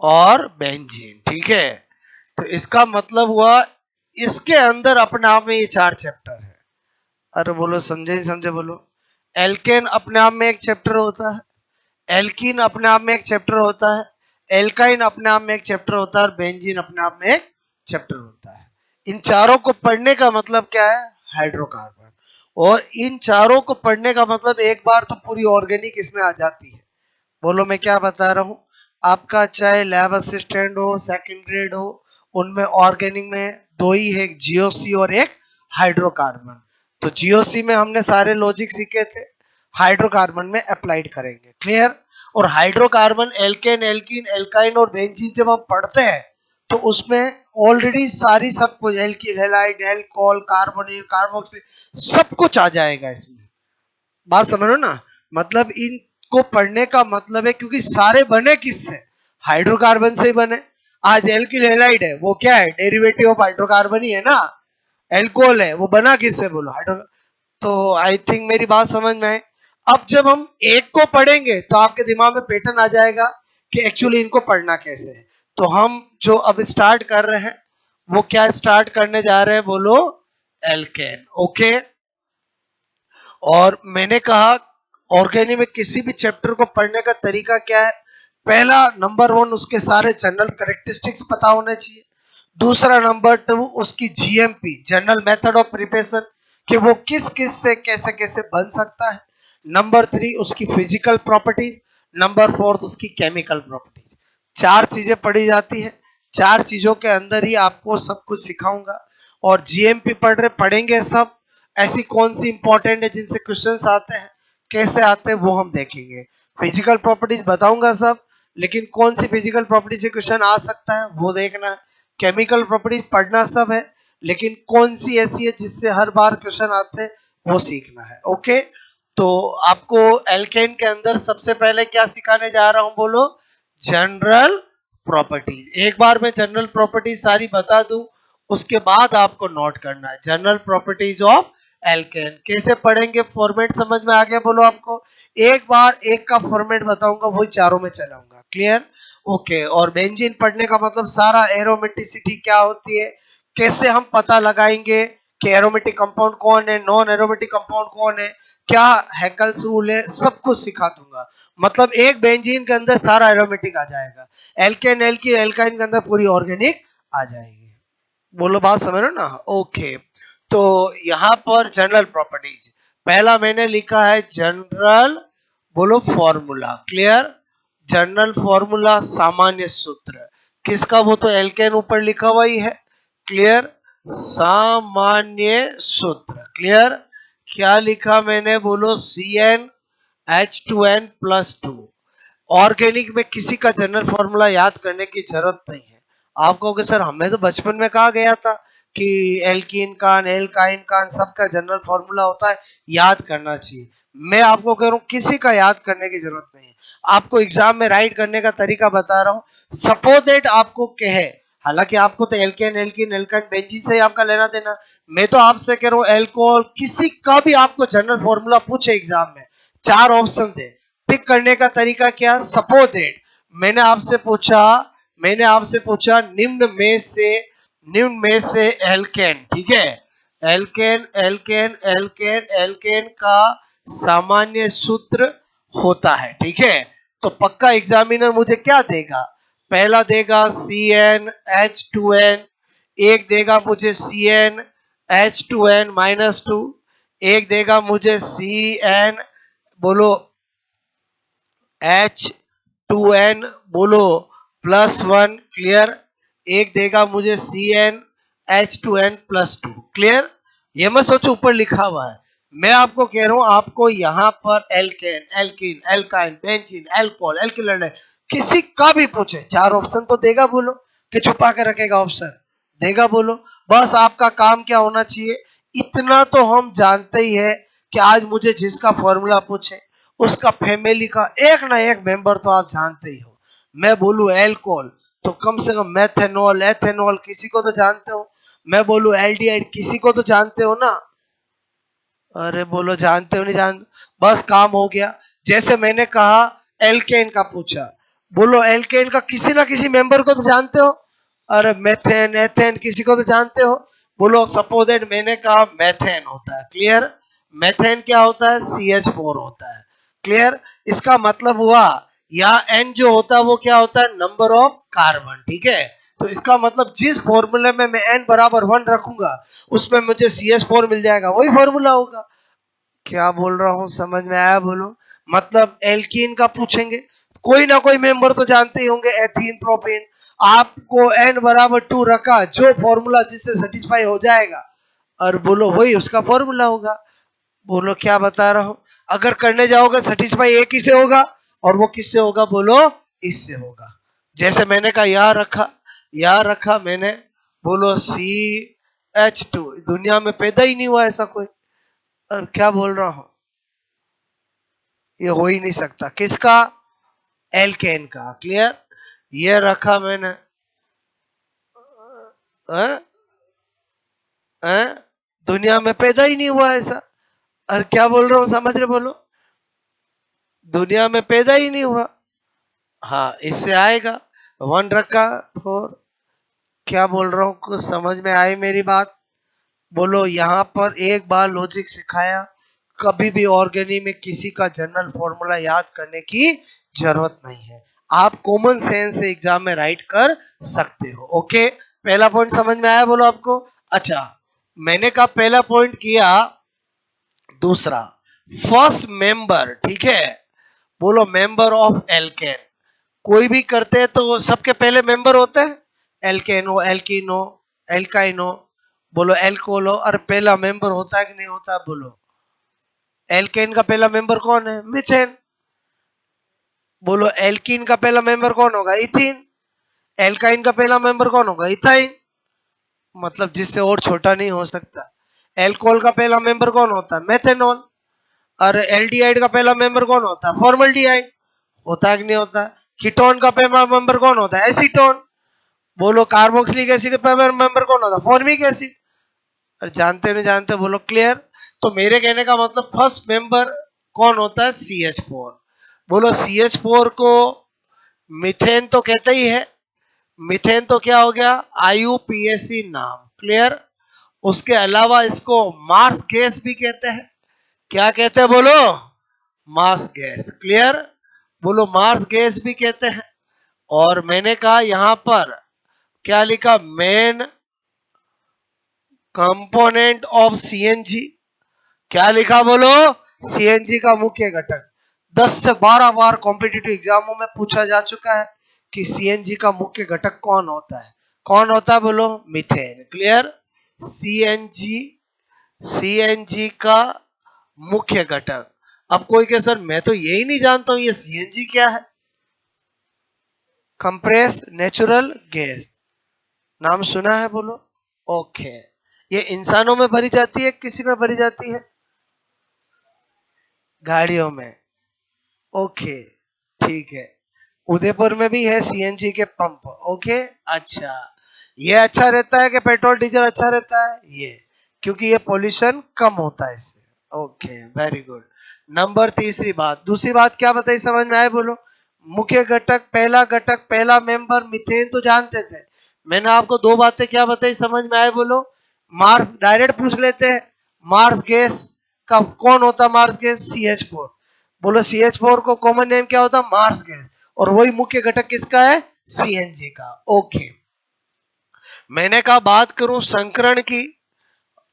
और बेंजीन। ठीक है, तो इसका मतलब हुआ इसके अंदर अपने आप में ये 4 चैप्टर है। अरे बोलो समझे नहीं समझे बोलो। एल्केन अपने आप में एक चैप्टर होता है, एल्कीन अपने आप में एक चैप्टर होता है, एल्काइन अपने आप में एक चैप्टर होता है और बेंजीन अपने आप में एक चैप्टर होता है। इन चारों को पढ़ने का मतलब क्या है? हाइड्रोकार्बन। और इन चारों को पढ़ने का मतलब एक बार तो पूरी ऑर्गेनिक इसमें आ जाती है। बोलो मैं क्या बता रहा हूं। आपका चाहे लैब असिस्टेंट हो, सेकंड ग्रेड हो, उनमें ऑर्गेनिक में दो ही है, एक जीओसी और एक हाइड्रोकार्बन। तो जीओसी में हमने सारे लॉजिक सीखे थे, हाइड्रोकार्बन में अप्लाइड करेंगे। क्लियर? और हाइड्रोकार्बन एल्केन, एल्कीन, एल्काइन और बेंजीन जब हम पढ़ते हैं तो उसमें ऑलरेडी सारी सब कुछ alkyl halide, alcohol, carbonyl, carboxyl सब कुछ आ जाएगा इसमें। बात समझ लो ना। मतलब इनको पढ़ने का मतलब है क्योंकि सारे बने किससे? हाइड्रोकार्बन से ही बने। आज एल्किल हैलाइड है, वो क्या है? डेरिवेटिव ऑफ हाइड्रोकार्बन ही है ना। एल्कोहल है, वो बना किससे? बोलो हाइड्रो। तो आई थिंक मेरी बात समझ में आए। अब जब हम एक को पढ़ेंगे तो आपके दिमाग में पैटर्न आ जाएगा कि एक्चुअली इनको पढ़ना कैसे है। तो हम जो अब स्टार्ट कर रहे हैं वो क्या स्टार्ट करने जा रहे हैं? बोलो एल्केन। ओके। और मैंने कहा ऑर्गेनिक में किसी भी चैप्टर को पढ़ने का तरीका क्या है? पहला नंबर 1 उसके सारे जनरल कैरेक्टरिस्टिक्स पता होने चाहिए। दूसरा नंबर 2 उसकी GMP, general method of preparation, कि वो किस किस से कैसे कैसे बन सकता है। नंबर 3 उसकी फिजिकल प्रॉपर्टीज। नंबर 4 उसकी केमिकल प्रॉपर्टीज। 4 चीजें पढ़ी जाती है, 4 चीजों के अंदर ही आपको सब कुछ सिखाऊंगा। और जीएमपी पढ़ेंगे सब। ऐसी कौन सी इंपॉर्टेंट है जिनसे क्वेश्चंस आते हैं, कैसे आते हैं वो हम देखेंगे। फिजिकल प्रॉपर्टीज बताऊंगा सब, लेकिन कौन सी फिजिकल प्रॉपर्टी से क्वेश्चन आ सकता है वो देखना है। केमिकल प्रॉपर्टीज पढ़ना सब है, लेकिन कौन सी ऐसी है जिससे हर बार क्वेश्चन आते हैं वो सीखना है। ओके। तो आपको एल्केन के अंदर सबसे पहले क्या सिखाने जा रहा हूं? बोलो जनरल प्रॉपर्टीज। एक बार मैं जनरल प्रॉपर्टीज सारी बता दूं, उसके बाद आपको नोट करना है जनरल प्रॉपर्टीज ऑफ एल्केन। कैसे पढ़ेंगे? फॉर्मेट समझ में आ गया? बोलो आपको एक बार एक का फॉर्मेट बताऊंगा, वही चारों में चलाऊंगा। क्लियर? ओके। और बेंजीन पढ़ने का मतलब सारा एरोमेटिसिटी क्या होती है, कैसे हम पता लगाएंगे कि एरोमेटिक कंपाउंड कौन है, नॉन एरोमेटिक कंपाउंड कौन है, क्या हैकल्स रूल है, सब कुछ सिखा दूंगा। मतलब एक बेंजीन के अंदर सारा एरोमेटिक आ जाएगा, एल्केन, एल्कीन, एल्काइन के अंदर पूरी ऑर्गेनिक आ जाएगी। बोलो बात समझ रहे हो ना? ओके। तो यहां पर जनरल प्रॉपर्टीज पहला मैंने लिखा है जनरल, बोलो फॉर्मूला। क्लियर? जनरल फॉर्मूला, सामान्य सूत्र किसका? वो तो एल्केन ऊपर लिखा हुआ ही है। क्लियर? सामान्य सूत्र। क्लियर? क्या लिखा मैंने? बोलो CnH2n+2। ऑर्गेनिक में किसी का जनरल फॉर्मूला याद करने की जरूरत नहीं है। आप कहोगे सर हमें तो बचपन में कहा गया था कि एल्कीन का, एल्काइन का सबका जनरल फॉर्मूला होता है, याद करना चाहिए। मैं आपको कह रहा हूं किसी का याद करने की जरूरत नहीं है। आपको एग्जाम में राइट करने का तरीका बता रहा हूं। सपोज दैट आपको कहे, हालांकि आपको तो एल्केन, एल्कीन, एल्काइन, बेंजीन से ही आपका लेना देना। मैं तो आपसे कह रहा हूं एल्कोहल, किसी का भी आपको जनरल फॉर्मूला पूछे एग्जाम में, 4 ऑप्शन दे, पिक करने का तरीका क्या? सपोज दैट मैंने आपसे पूछा निम्न में से एल्केन। ठीक है? एल्केन, एल्केन, एल्केन, एल्केन का सामान्य सूत्र होता है। ठीक है? तो पक्का एग्जामिनर मुझे क्या देगा? पहला देगा CnH2n, एक देगा मुझे CnH2n-2, एक देगा मुझे CN, बोलो H2n, बोलो +1। क्लियर? एक देगा मुझे CnH2n+2। क्लियर? ये मत सोचो ऊपर लिखा हुआ है, मैं आपको कह रहा हूं आपको यहां पर alkane, alkene, alkyne, benzene, alcohol, alkyl, किसी का भी पूछे 4 ऑप्शन तो देगा। बोलो कि छुपा के रखेगा ऑप्शन? देगा। बोलो बस आपका काम क्या होना चाहिए? इतना तो हम जानते ही है कि आज मुझे जिसका फॉर्मूला पूछे उसका फैमिली का एक ना एक मेंबर तो आप जानते ही हो। मैं बोलूं एल्कोहल तो कम से कम मेथेनॉल, एथेनॉल किसी को तो जानते हो। मैं बोलूं एल्डिहाइड किसी को तो जानते हो ना। अरे बोलो जानते हो नहीं जानते? बस काम हो गया। जैसे मैंने कहा एल्केन का पूछा, बोलो एल्केन का किसी ना किसी मेंबर को तो जानते हो। अरे मेथेन एथेन किसी को तो जानते हो। बोलो सपोज दैट मैंने कहा मेथेन होता है, क्लियर। मेथेन क्या होता है, CH4 होता है, क्लियर। इसका मतलब हुआ यहाँ N जो होता है वो क्या होता है, नंबर ऑफ कार्बन, ठीक है। तो इसका मतलब जिस फॉर्मूले में मैं N बराबर 1 रखूंगा उसमें मुझे CH4 मिल जाएगा, वही फॉर्मूला होगा। क्या बोल रहा हूँ, समझ में आया बोलो। मतलब एल्कीन का पूछेंगे, कोई ना कोई मेंबर तो जानते ही होंगे, एथीन प्रोपेन। आपको N बराबर 2 रखा, जो फॉर्मूला जिससे सेटिस्फाई हो जाएगा और बोलो वही उसका फॉर्मूला होगा। बोलो क्या बता रहा हूं, अगर करने जाओगे सेटिस्फाई एक ही से होगा, और वो किससे होगा, बोलो इससे होगा। जैसे मैंने कहा यहाँ रखा मैंने, बोलो CH2, दुनिया में पैदा ही नहीं हुआ ऐसा कोई। और क्या बोल रहा हूं, ये हो ही नहीं सकता, किसका, एल्केन का, क्लियर। ये रखा मैंने, है? है? दुनिया में पैदा ही नहीं हुआ ऐसा। और क्या बोल रहा हूँ, समझ रहे, बोलो दुनिया में पैदा ही नहीं हुआ। हाँ इससे आएगा, 1 रखा 4। क्या बोल रहा हूँ, कुछ समझ में आई मेरी बात। बोलो यहाँ पर एक बार लॉजिक सिखाया, कभी भी ऑर्गेनिक में किसी का जनरल फॉर्मूला याद करने की जरूरत नहीं है, आप कॉमन सेंस से एग्जाम में राइट कर सकते हो। ओके, पहला पॉइंट समझ में आया बोलो आपको। अच्छा, मैंने कहा पहला पॉइंट किया। दूसरा, फर्स्ट मेंबर, ठीक है। बोलो मेंबर ऑफ एल्केन, कोई भी करते हैं तो सबके पहले मेंबर होते हैं, एल्केनो, एल्कीनो, एल्काइनो, बोलो एल्कोलो, और पहला मेंबर होता है कि नहीं होता, बोलो एल्केन का पहला मेंबर कौन है, मीथेन। बोलो एल्कीन का पहला मेंबर कौन होगा, इथीन। एल्काइन का पहला मेंबर कौन होगा, इथाइन। मतलब जिससे और छोटा नहीं हो सकता। एल्कोहल का पहला मेंबर कौन होता है, मेथेनॉल। और एल्डिहाइड का पहला मेंबर कौन होता है, फॉर्मल्डिहाइड। होता है कि नहीं होता। कीटोन का पहला मेंबर कौन होता है, एसीटोन। बोलो कार्बोक्सिलिक एसिड का पहला मेंबर कौन होता है, फॉर्मिक एसिड। और जानते नहीं जानते, बोलो क्लियर। तो मेरे कहने का मतलब फर्स्ट मेंबर कौन होता है, CH4। बोलो CH4 को मिथेन तो कहते ही है, मिथेन तो क्या हो गया, IUPAC नाम, क्लियर। उसके अलावा इसको मार्स गैस भी कहते हैं, क्या कहते हैं, बोलो मार्स गैस, क्लियर। बोलो मार्स गैस भी कहते हैं। और मैंने कहा यहां पर क्या लिखा, मेन कंपोनेंट ऑफ CNG, क्या लिखा बोलो, CNG का मुख्य घटक। 10 से 12 बार कॉम्पिटिटिव एग्जामों में पूछा जा चुका है कि CNG का मुख्य घटक कौन होता है, कौन होता है, बोलो मीथेन, क्लियर। CNG, CNG का मुख्य घटक। अब कोई कहे सर मैं तो यही नहीं जानता हूं ये CNG क्या है, कंप्रेस नेचुरल गैस, नाम सुना है, बोलो। ओके, ये इंसानों में भरी जाती है, किसी में भरी जाती है, गाड़ियों में। ओके, ठीक है। उदयपुर में भी है CNG के पंप, ओके। अच्छा, ये अच्छा रहता है कि पेट्रोल डीजल अच्छा रहता है, ये क्योंकि ये पोल्यूशन कम होता है इससे। Okay, very good. नंबर तीसरी बात, दूसरी बात क्या बताई, समझ में आए, बोलो। मुख्य घटक, पहला घटक, पहला मेंबर मीथेन तो जानते थे। मैंने आपको दो बातें क्या बताई, समझ में आए, बोलो। मार्स, डायरेक्ट पूछ लेते हैं, मार्स गैस का कौन होता, मार्स गैस CH4। बोलो CH4 को कॉमन नेम क्या होता, मार्स गैस। और वही मुख्य घटक किसका है, CNG का। ओके, मैंने कहा बात करूं संकरण की।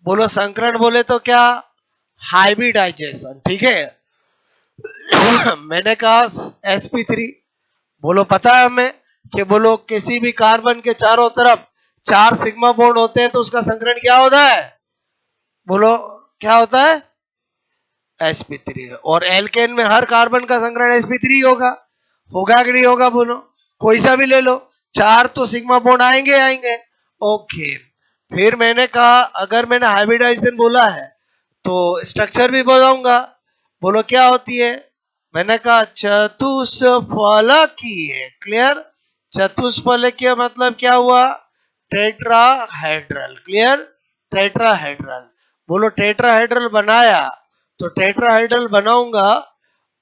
बोलो संकरण बोले तो क्या, हाइब्रिडाइजेशन, ठीक है। मैंने कहा sp3, बोलो पता है हमें कि बोलो किसी भी कार्बन के चारों तरफ 4 सिग्मा बॉन्ड होते हैं तो उसका संकरण क्या होता है, बोलो क्या होता है, sp3। और एल्केन में हर कार्बन का संकरण sp3 होगा, होगा कि नहीं होगा, बोलो कोई सा भी ले लो, 4 तो सिग्मा बॉन्ड आएंगे आएंगे। ओके, फिर मैंने कहा अगर मैंने हाइब्रिडाइजेशन बोला है तो स्ट्रक्चर भी बताऊंगा, बोलो क्या होती है। मैंने कहा चतुष्फलकीय, क्लियर। चतुष्फलकीय मतलब क्या हुआ, टेट्राहेड्रल, क्लियर। टेट्राहेड्रल, बोलो टेट्राहेड्रल बनाया तो टेट्राहेड्रल बनाऊंगा।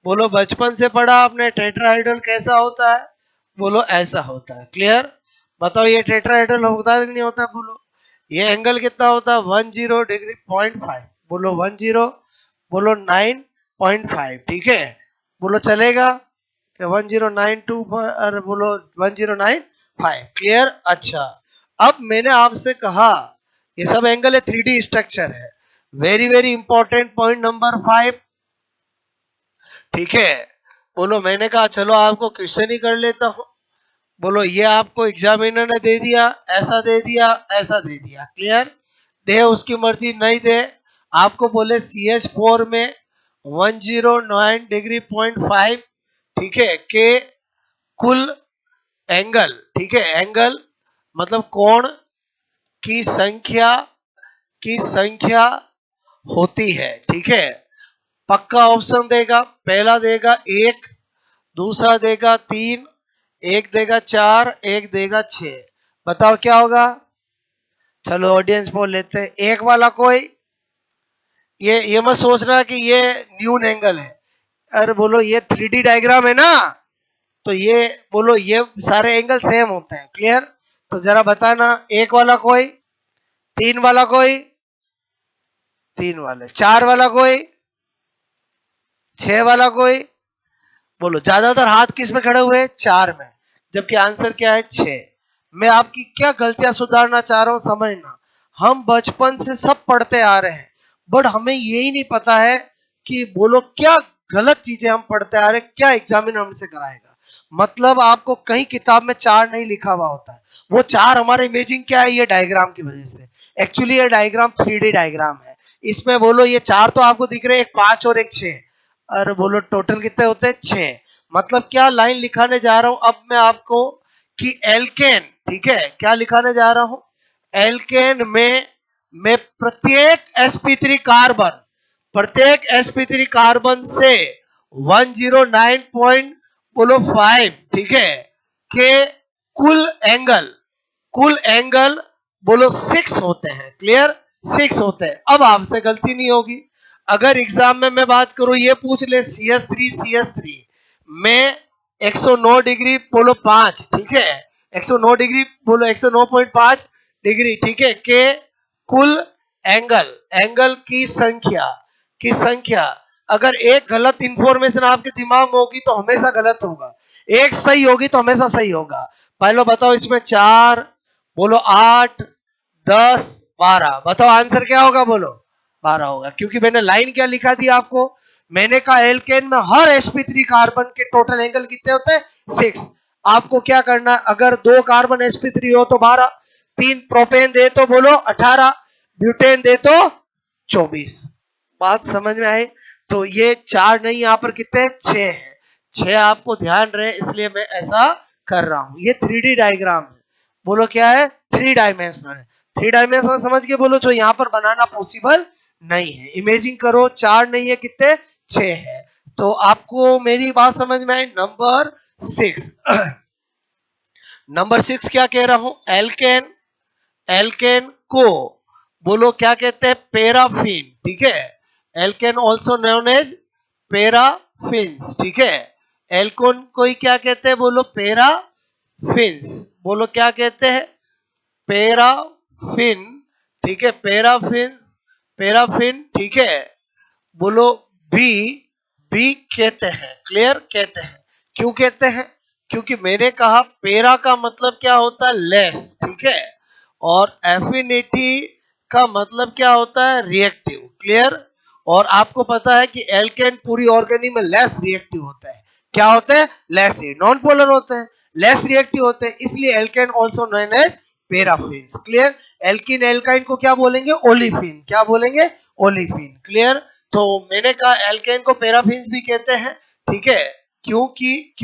बोलो बचपन से पढ़ा आपने टेट्राहेड्रल कैसा होता है, बोलो ऐसा होता है। क्लियर? बताओ ये टेट्राहेड्रल होता है कि नहीं होता? बोलो ये एंगल कितना होता है? 10 डिग्री 0.5। बोलो 10, बोलो 9.5। ठीक है, बोलो चलेगा कि 1092 और बोलो 1095। क्लियर? अच्छा, अब मैंने आपसे कहा ये सब एंगल है, 3D स्ट्रक्चर है। Very very important point number 5। ठीक है, बोलो मैंने कहा चलो आपको क्वेश्चन ही कर लेता हूं। बोलो ये आपको एग्जामिनर ने दे दिया, ऐसा दे दिया, ऐसा दे दिया। क्लियर? दे उसकी मर्जी, नहीं दे आपको बोले CH4 में 109 डिग्री 0.5, ठीक है, के कुल एंगल, ठीक है, एंगल मतलब कोण की संख्या होती है। ठीक है, पक्का ऑप्शन देगा, पहला देगा 1, दूसरा देगा 3, एक देगा 4, एक देगा 6। बताओ क्या होगा? चलो ऑडियंस बोल लेते हैं। एक वाला कोई, ये मत सोचना कि ये न्यून एंगल है। अरे बोलो ये 3D डायग्राम है ना, तो ये बोलो ये सारे एंगल सेम होते हैं। क्लियर? तो जरा बताना, एक वाला कोई, तीन वाला कोई, तीन वाले, चार वाला कोई, छह वाला कोई। बोलो ज्यादातर हाथ किस में खड़े हुए? चार में, जबकि आंसर क्या है? छह। मैं आपकी क्या गलतियां सुधारना चाह रहा हूं समझना। हम बचपन से सब पढ़ते आ रहे हैं, बट हमें यही नहीं पता है कि बोलो क्या गलत चीजें हम पढ़ते आ रहे हैं, क्या एग्जामिनर हमसे कराएगा। मतलब आपको कहीं किताब में चार नहीं लिखा हुआ होता है, वो चार हमारे इमेजिंग क्या है? ये डायग्राम की वजह से। एक्चुअली ये डायग्राम 3D डायग्राम है। इसमें बोलो ये चार तो आपको दिख रहे हैं, एक पांच और एक छह, और बोलो टोटल कितने होते हैं? छह। मतलब क्या लाइन लिखाने जा रहा हूं अब मैं आपको कि एल्केन, ठीक है, क्या लिखाने जा रहा हूं? एल्केन में मैं प्रत्येक sp3 कार्बन से 109 पॉइंट बोलो 5, ठीक है, के कुल एंगल बोलो 6 होते हैं। क्लियर? 6 होते हैं। अब आपसे गलती नहीं होगी। अगर एग्जाम में मैं बात करूं, ये पूछ ले CH3 में 109 डिग्री बोलो 5, ठीक है, 109 डिग्री बोलो 109.5 डिग्री, ठीक है, के कुल एंगल की संख्या। अगर एक गलत इंफॉर्मेशन आपके दिमाग में होगी तो हमेशा गलत होगा, एक सही होगी तो हमेशा सही होगा। पहले बताओ इसमें 4, बोलो 8, 10, 12, बताओ आंसर क्या होगा? बोलो 12 होगा, क्योंकि मैंने लाइन क्या लिखा थी आपको? मैंने कहा एल्केन में हर sp3 कार्बन के टोटल एंगल कितने होते हैं? 6। आपको क्या करना, अगर 2 कार्बन sp3 हो तो 12, 3 प्रोपेन दे तो बोलो 18, ब्यूटेन दे तो 24। बात समझ में आई? तो ये 4 नहीं, यहां पर कितने? 6 है। 6 आपको ध्यान रहे, इसलिए मैं ऐसा कर रहा हूं। ये 3D डायग्राम है। बोलो क्या है? 3 डायमेंशनल है। 3 डायमेंशनल समझ के बोलो, जो यहां पर बनाना पॉसिबल नहीं है। इमेजिन करो, 4 नहीं है, कितने? 6 है। तो आपको मेरी बात समझ में आई? नंबर 6। नंबर 6 क्या कह रहा हूं? एल्केन को बोलो क्या कहते हैं? पैराफिन। ठीक है, alkane also known as paraffins. ठीक है, एल्कोन को ही क्या कहते हैं? बोलो पैराफिन्स। बोलो क्या कहते हैं? पैराफिन। ठीक है, पैराफिन। ठीक है, बोलो बी बी कहते हैं। क्लियर? कहते हैं। क्यों कहते हैं? क्योंकि मैंने कहा पेरा का मतलब क्या होता है? लेस। ठीक है, और एफिनिटी का मतलब क्या होता है? रिएक्टिव। क्लियर? और आपको पता है कि एल्केन पूरी ऑर्गेनिक में लेस रिएक्टिव होता है। क्या होते हैं? लेस, नॉन पोलर होते हैं, लेस रिएक्टिव होते हैं, इसलिए alkane also known as paraffins. Clear? Alkene alkyne को क्या बोलेंगे? ओलिफिन। क्या बोलेंगे? ओलिफिन। क्लियर? तो मैंने कहा एल्केन को पैराफिन्स भी कहते हैं। ठीक है, क्योंकि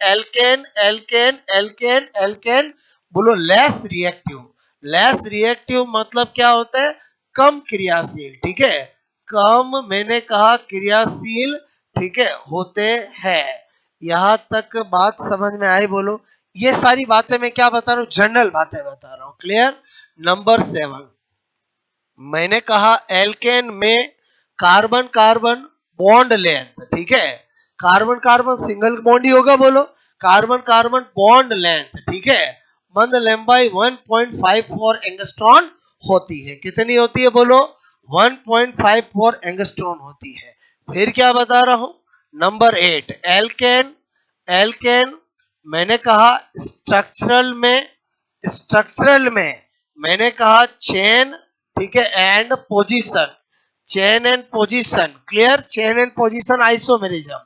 एल्केन एल्केन एल्केन एल्केन बोलो लेस रिएक्टिव मतलब क्या होता है? कम क्रियाशील। ठीक है, कम, मैंने कहा क्रियाशील, ठीक है, होते हैं। यहां तक बात समझ में आई? बोलो ये सारी बातें मैं क्या बता रहा हूं? जनरल बातें बता रहा हूं। क्लियर? नंबर 7, मैंने कहा एल्केन में कार्बन कार्बन बॉन्ड लेंथ, ठीक है, कार्बन कार्बन सिंगल बॉन्ड ही होगा। बोलो कार्बन कार्बन बॉन्ड लेंथ, ठीक है, मंद लंबाई 1.54 एंगस्ट्रॉन होती है। कितनी होती है बोलो? 1.54 एंगस्ट्रॉन होती है। फिर क्या बता रहा हूं, नंबर 8 एल्केन। एल्केन मैंने कहा स्ट्रक्चरल में मैंने कहा चेन, ठीक है, and position, chain and position, clear, chain and position isomerism.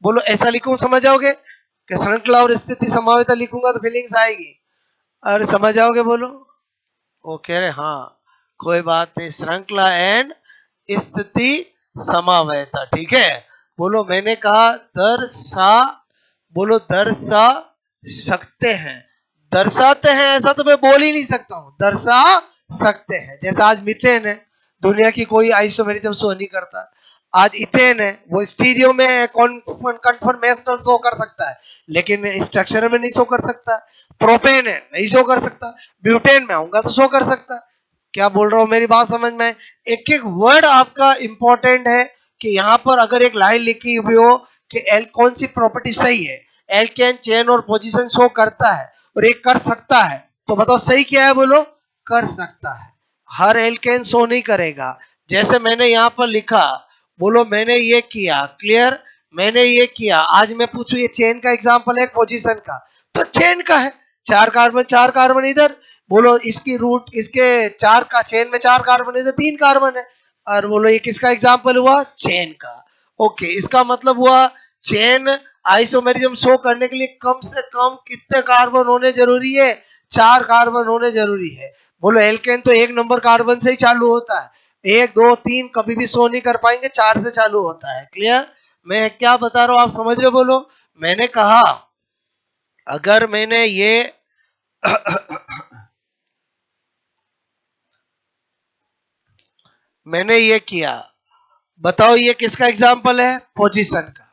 बोलो ऐसा लिखूं समझ जाओगे कि श्रृंखला और स्थिति समावेता लिखूंगा तो फीलिंग्स आएगी? अरे समझ जाओगे बोलो? ओके रे, हाँ कोई बात नहीं, श्रृंखला एंड स्थिति समावेता, ठीक है। बोलो मैंने कहा दर्शा, बोलो दर्शा सकते हैं, दर्शाते हैं ऐसा तो मैं बोल ही नहीं सकता हूं, दर्शा सकते हैं। जैसे आज मीथेन है, दुनिया की कोई आइसोमेरिज्म शो नहीं करता। आज इथेन है, वो स्टीरियो में कन्फर्मेशनल शो कर सकता है लेकिन स्ट्रक्चर में नहीं शो कर सकता। प्रोपेन है, नहीं शो कर सकता। ब्यूटेन में आऊंगा तो शो कर सकता। क्या बोल रहा हूं, मेरी बात समझ में? एक एक वर्ड आपका इंपॉर्टेंट है कि यहाँ पर अगर एक लाइन लिखी हुई हो कि एल कौन सी प्रॉपर्टी सही है, एल्केन चेन और पोजीशन शो करता है और एक कर सकता है, तो बताओ सही क्या है? बोलो कर सकता है। हर एल्केन शो नहीं करेगा। जैसे मैंने यहाँ पर लिखा, बोलो मैंने ये किया, क्लियर, मैंने ये किया। आज मैं पूछू ये चेन का एग्जांपल है पोजीशन का, तो चेन का है, चार कार्बन इधर, बोलो इसकी रूट, इसके चार का चेन में चार कार्बन इधर, 3 कार्बन है। और बोलो ये किसका एग्जांपल हुआ? चेन का। ओके, इसका मतलब हुआ चेन आइसोमेरिज्म शो करने के लिए कम से कम कितने कार्बन होने जरूरी है? 4 कार्बन होने जरूरी है। बोलो एल्केन तो 1 नंबर कार्बन से ही चालू होता है, 1 2 3 कभी भी शो नहीं कर पाएंगे, 4 से चालू होता है। क्लियर? मैं क्या बता रहा हूं आप समझ रहे? बोलो मैंने कहा अगर मैंने ये मैंने ये किया, बताओ ये किसका एग्जांपल है? पोजीशन का।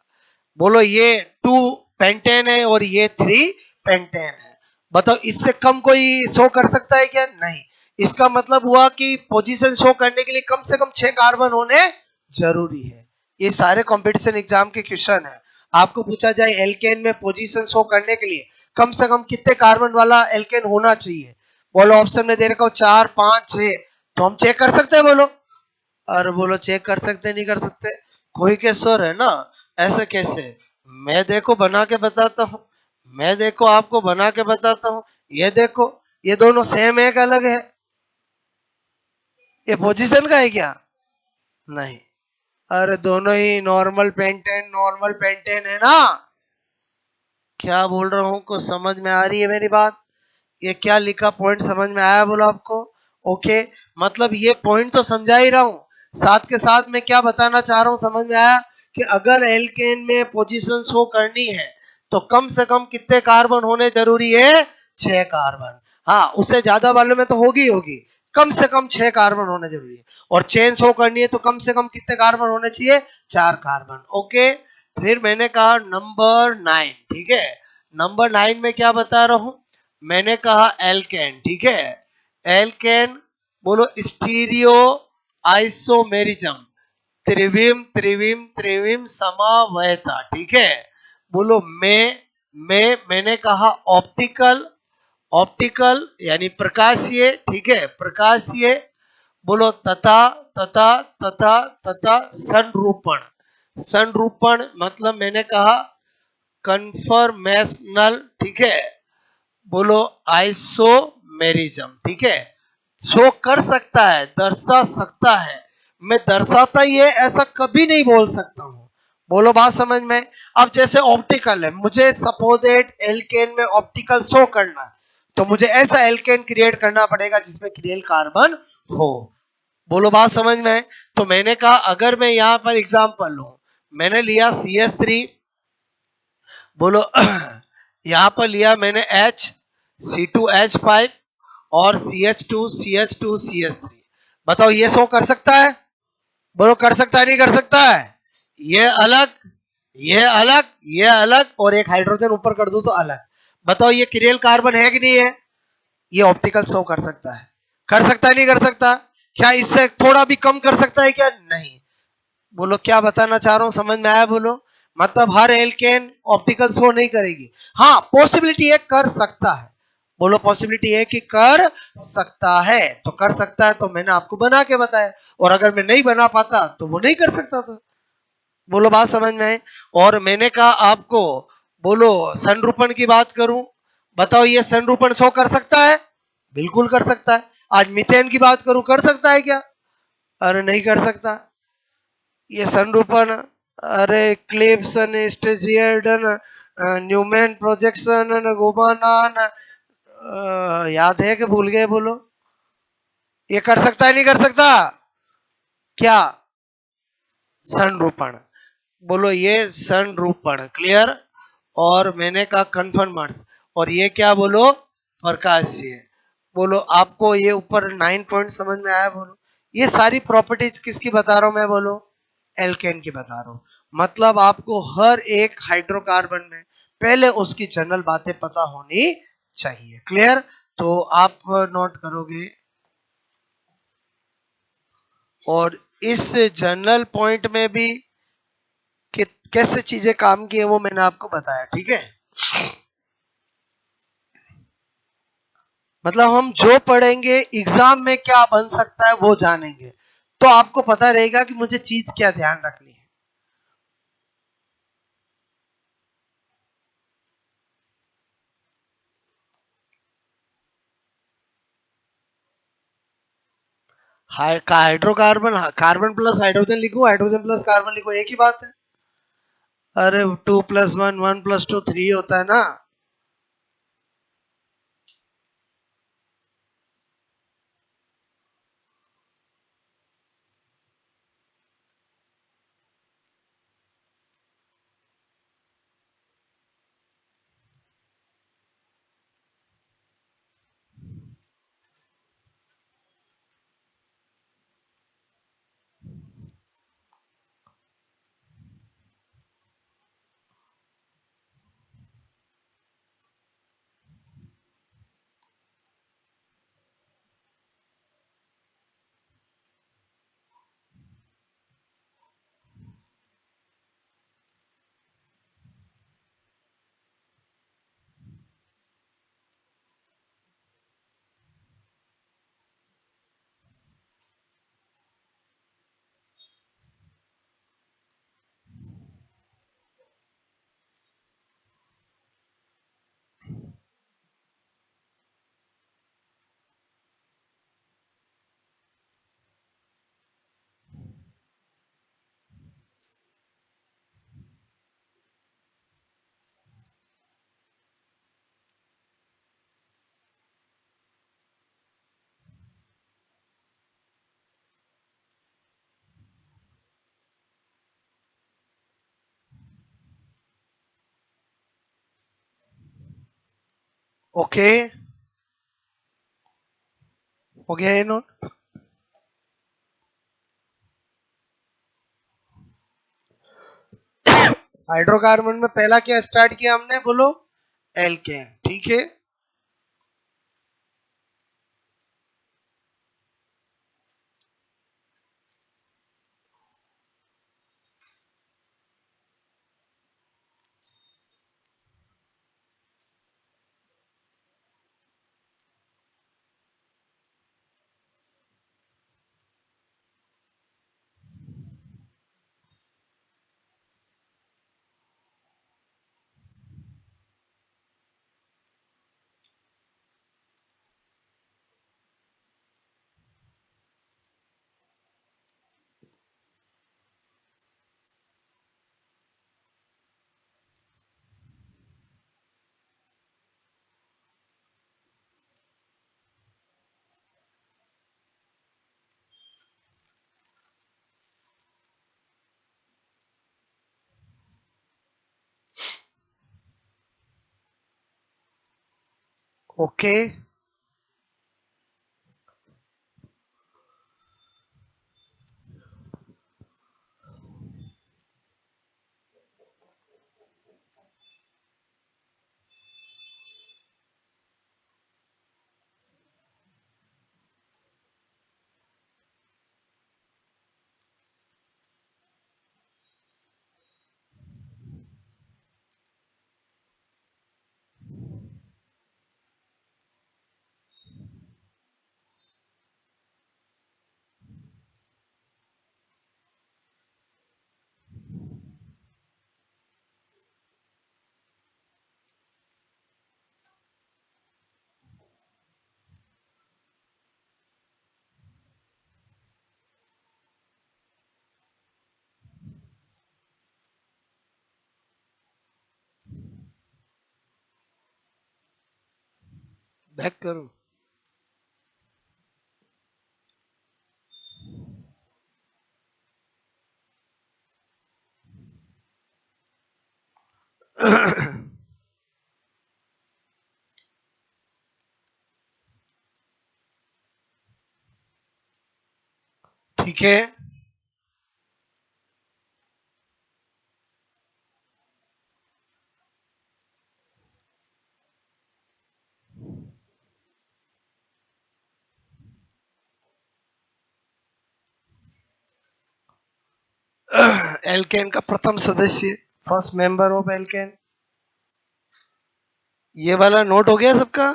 बोलो ये 2 पेंटेन है और ये 3 पेंटेन है, बताओ इससे कम कोई शो कर सकता है क्या? नहीं। इसका मतलब हुआ कि पोजीशन शो करने के लिए कम से कम 6 कार्बन होने जरूरी है। ये सारे कंपटीशन एग्जाम के क्वेश्चन है। आपको पूछा जाए एल्केन में पोजीशन शो करने के लिए कम से कम कितने कार्बन वाला एल्केन होना चाहिए, बोलो ऑप्शन में दे रखा हूं 4 5 6, तो हम चेक कर सकते हैं बोलो? और बोलो चेक कर सकते नहीं कर सकते? कोई के स्वर है ना, ऐसे कैसे? मैं देखो बना के बताता हूँ, मैं देखो आपको बना के बताता हूँ। ये देखो, ये दोनों सेम है कि अलग है? ये पोजीशन का है क्या? नहीं। अरे दोनों ही नॉर्मल पेंटेन है ना। क्या बोल रहा हूँ को समझ में आ रही है मेरी बात? ये क्या लिखा पॉइंट समझ में आया बोलो आपको? ओके, मतलब ये पॉइंट तो समझा ही रहा हूं, साथ के साथ मैं क्या बताना चाह रहा हूं समझ में आया कि अगर एल्केन में पोजीशन शो करनी है तो कम से कम कितने कार्बन होने जरूरी है? 6 कार्बन। हाँ, उससे ज्यादा वाले में तो होगी होगी, कम से कम 6 कार्बन होने जरूरी है। और चेन शो करनी है तो कम से कम कितने कार्बन होने चाहिए? 4 कार्बन। ओके, फिर मैंने कहा नंबर 9, ठीक है, नंबर 9 में क्या बता रहा हूं, मैंने कहा एल्केन, ठीक है, एल्केन, बोलो स्टीरियो आइसोमेरिज्म, त्रिविम त्रिविम त्रिविम समावयता, ठीक है। बोलो मैंने कहा ऑप्टिकल, ऑप्टिकल यानी प्रकाशीय, ठीक है, प्रकाशीय, बोलो तथा तथा तथा तथा संरूपण, संरूपण मतलब मैंने कहा कन्फर्मेशनल, ठीक है, बोलो आइसोमेरिज्म, ठीक है, शो कर सकता है, दर्शा सकता है। मैं दर्शाता ही है ऐसा कभी नहीं बोल सकता हूं। बोलो बात समझ में? अब जैसे ऑप्टिकल है, मुझे सपोजेट एल्केन में ऑप्टिकल शो करना है तो मुझे ऐसा एल्केन क्रिएट करना पड़ेगा जिसमें क्रियल कार्बन हो। बोलो बात समझ में? तो मैंने कहा अगर मैं यहां पर एग्जांपल लूं, मैंने लिया CH3, बोलो यहां पर लिया मैंने H C2H5 और CH2 CH2 CH3, बताओ ये शो कर सकता है? बोलो कर सकता है नहीं कर सकता है? ये अलग, ये अलग, ये अलग, और एक हाइड्रोजन ऊपर कर दूं तो अलग। बताओ ये क्रियल कार्बन है कि नहीं है? ये ऑप्टिकल शो कर सकता है, कर सकता है नहीं कर सकता? क्या इससे थोड़ा भी कम कर सकता है क्या? नहीं। बोलो क्या बताना चाह रहा हूं समझ में आया? बोलो मतलब हर एल्केन ऑप्टिकल शो नहीं करेगी। हाँ, पॉसिबिलिटी है, कर सकता है। बोलो, पॉसिबिलिटी है कि कर सकता है। तो कर सकता है तो मैंने आपको बना के बताया, और अगर मैं नहीं बना पाता तो वो नहीं कर सकता था। बोलो, बात समझ में आए। और मैंने कहा आपको, बोलो संरूपण की बात करूं, बताओ ये संरूपण शो कर सकता है? बिल्कुल कर सकता है। आज मीथेन की बात करूं, कर सकता है क्या? अरे नहीं कर सकता। ये संरूपण, अरे क्लिप्सन, स्टेजियर्डन, न्यूमैन प्रोजेक्शन, गोमानान, याद है कि भूल गए? बोलो, ये कर सकता है नहीं कर सकता? क्या? संरूपण। बोलो, ये संरूपण। क्लियर? और मैंने कहा कन्फर्मर्स। और ये क्या? बोलो, प्रकाशीय। बोलो, आपको ये ऊपर 9 पॉइंट समझ में आया? बोलो, ये सारी प्रॉपर्टीज किसकी बता रहा हूं मैं? बोलो, एल्केन की बता रहा हूं। मतलब आपको हर एक हाइड्रोकार्बन में पहले उसकी जनरल बातें पता होनी चाहिए। क्लियर? तो आप नोट करोगे। और इस जनरल पॉइंट में भी कि कैसे चीजें काम की है वो मैंने आपको बताया। ठीक है? मतलब हम जो पढ़ेंगे एग्जाम में क्या बन सकता है वो जानेंगे, तो आपको पता रहेगा कि मुझे चीज क्या ध्यान रखनी है। हाइड्रोकार्बन, कार्बन प्लस हाइड्रोजन लिखो, हाइड्रोजन प्लस कार्बन लिखो, एक ही बात है। अरे 2+1 1+2 3 होता है ना। ओके, हो गया ये नोट। हाइड्रोकार्बन में पहला क्या स्टार्ट किया हमने? बोलो, एल्केन। ठीक है? ओके, बैक करूं? ठीक है। एल्केन का प्रथम सदस्य, फर्स्ट मेंबर ऑफ एल्केन। ये वाला नोट हो गया सबका?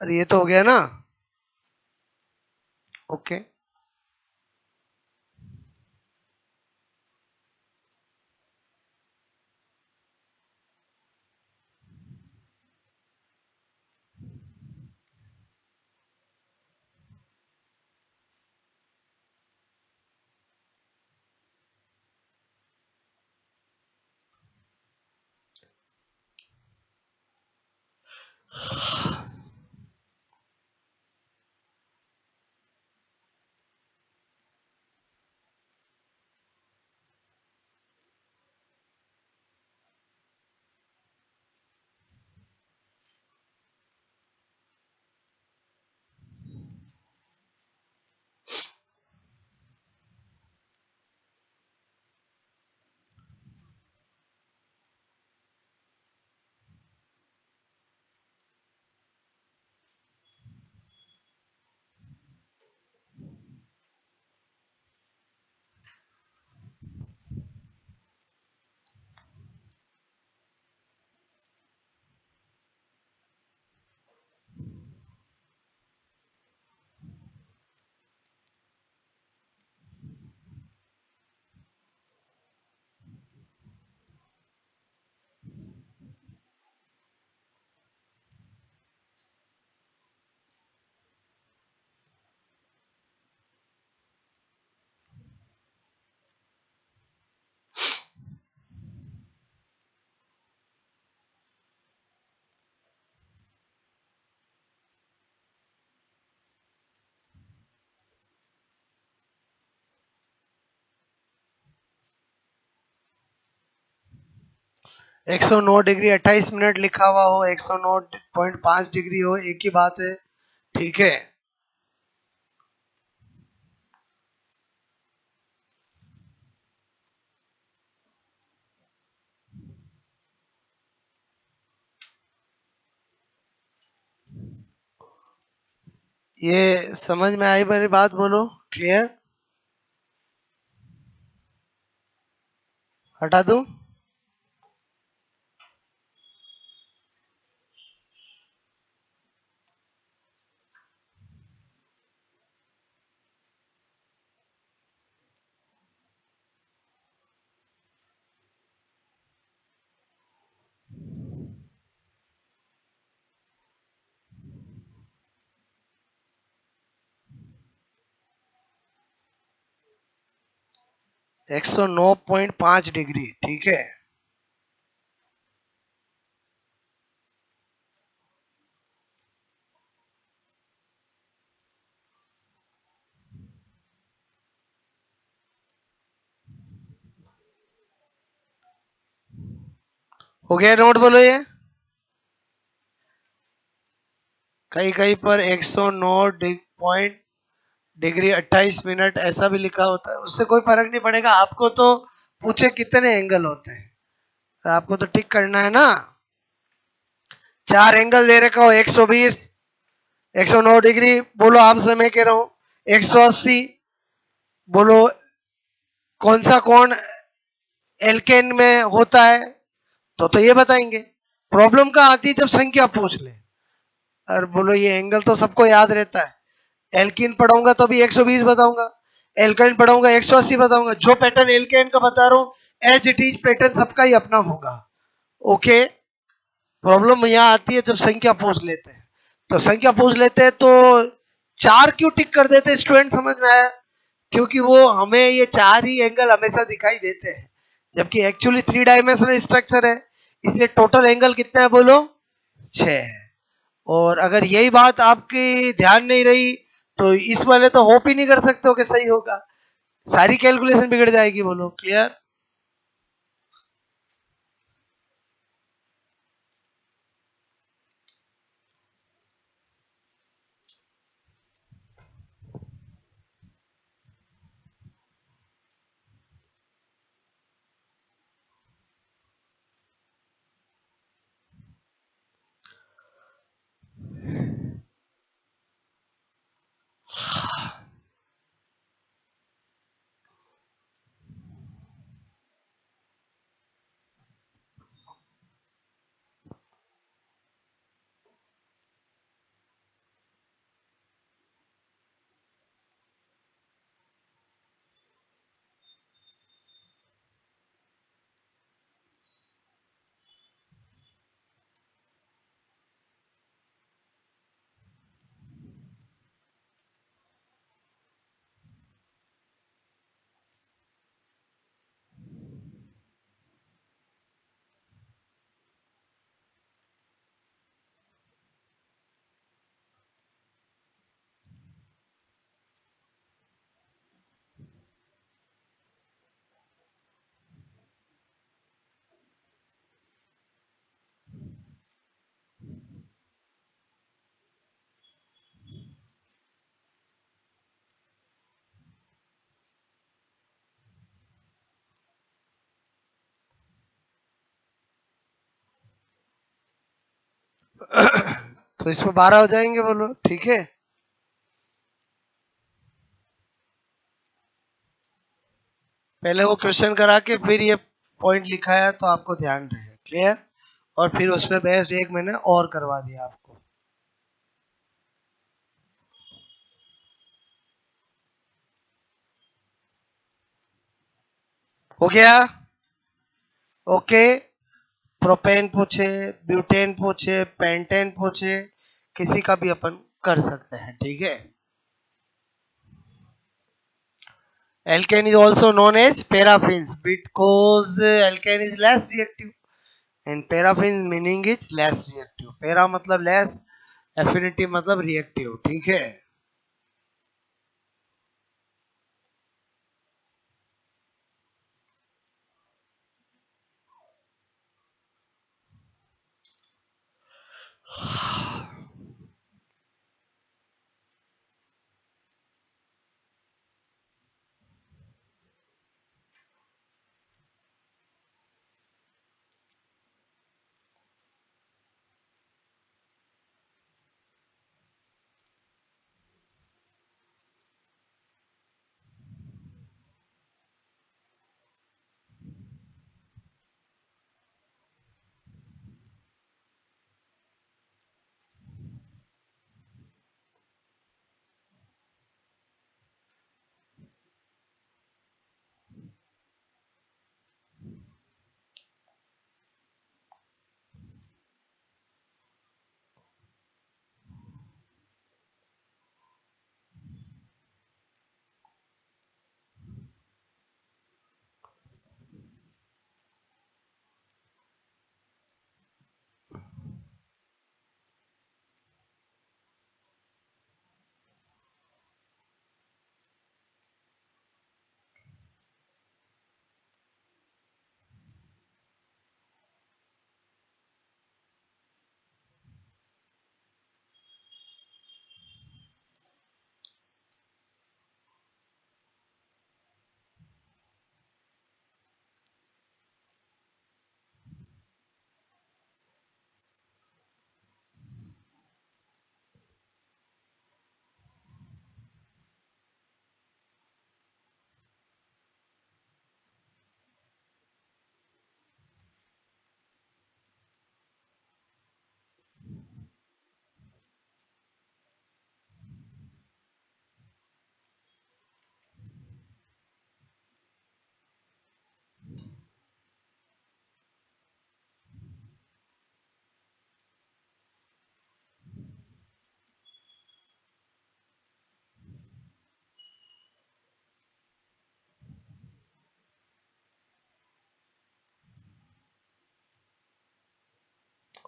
अरे ये तो हो गया ना? ओके। एक सौ नौ डिग्री 28 मिनट लिखा हुआ हो, 109.5 डिग्री हो, एक ही बात है। ठीक है। ये समझ में आई मेरी बात? बोलो, क्लियर? हटा दूं? 109.5 डिग्री, ठीक है। हो गया नोट? बोलो ये। कहीं कहीं पर 109.28 डिग्री 28 मिनट ऐसा भी लिखा होता है, उससे कोई फर्क नहीं पड़ेगा। आपको तो पूछे कितने एंगल होते हैं, तो आपको तो टिक करना है ना। 4 एंगल दे रखा हो, 120, 109 डिग्री बोलो, आपसे मैं कह रहा हूं 180। बोलो कौन सा कोण एल्केन में होता है, तो ये बताएंगे। प्रॉब्लम कहाँ आती है? जब संख्या पूछ ले। और बोलो ये एंगल तो सबको याद रहता है। एल्किन पढ़ाऊंगा तो भी 120 बताऊंगा, एल्काइन पढ़ाऊंगा 180 बताऊंगा। जो पैटर्न एल्केन का बता रहा हूं एज इट इज पैटर्न सबका ही अपना होगा। ओके। प्रॉब्लम यहाँ आती है जब संख्या पूछ लेते हैं। तो संख्या पूछ लेते हैं तो 4 क्यों टिक कर देते हैं स्टूडेंट, समझ में आया? क्योंकि वो हमें ये 4 ही एंगल हमेशा दिखाई देते हैं, जबकि एक्चुअली 3 डायमेंशनल स्ट्रक्चर है। इसलिए टोटल एंगल कितना है बोलो? 6 है। और अगर यही बात आपकी ध्यान नहीं रही तो इस वाले तो होप ही नहीं कर सकते हो कि सही होगा, सारी कैलकुलेशन बिगड़ जाएगी। बोलो क्लियर। तो इसमें 12 हो जाएंगे। बोलो ठीक है। पहले वो क्वेश्चन करा के फिर ये पॉइंट लिखा है तो आपको ध्यान रहे। क्लियर। और फिर उसमें बेस्ट एक मैंने और करवा दिया आपको। हो गया। ओके। प्रोपेन पूछे, ब्यूटेन पूछे, पेंटेन पूछे, किसी का भी अपन कर सकते हैं। ठीक है। Alkane is also known as paraffins because alkane is less reactive and paraffin meaning is less reactive. Para मतलब less, affinity मतलब reactive। ठीक है।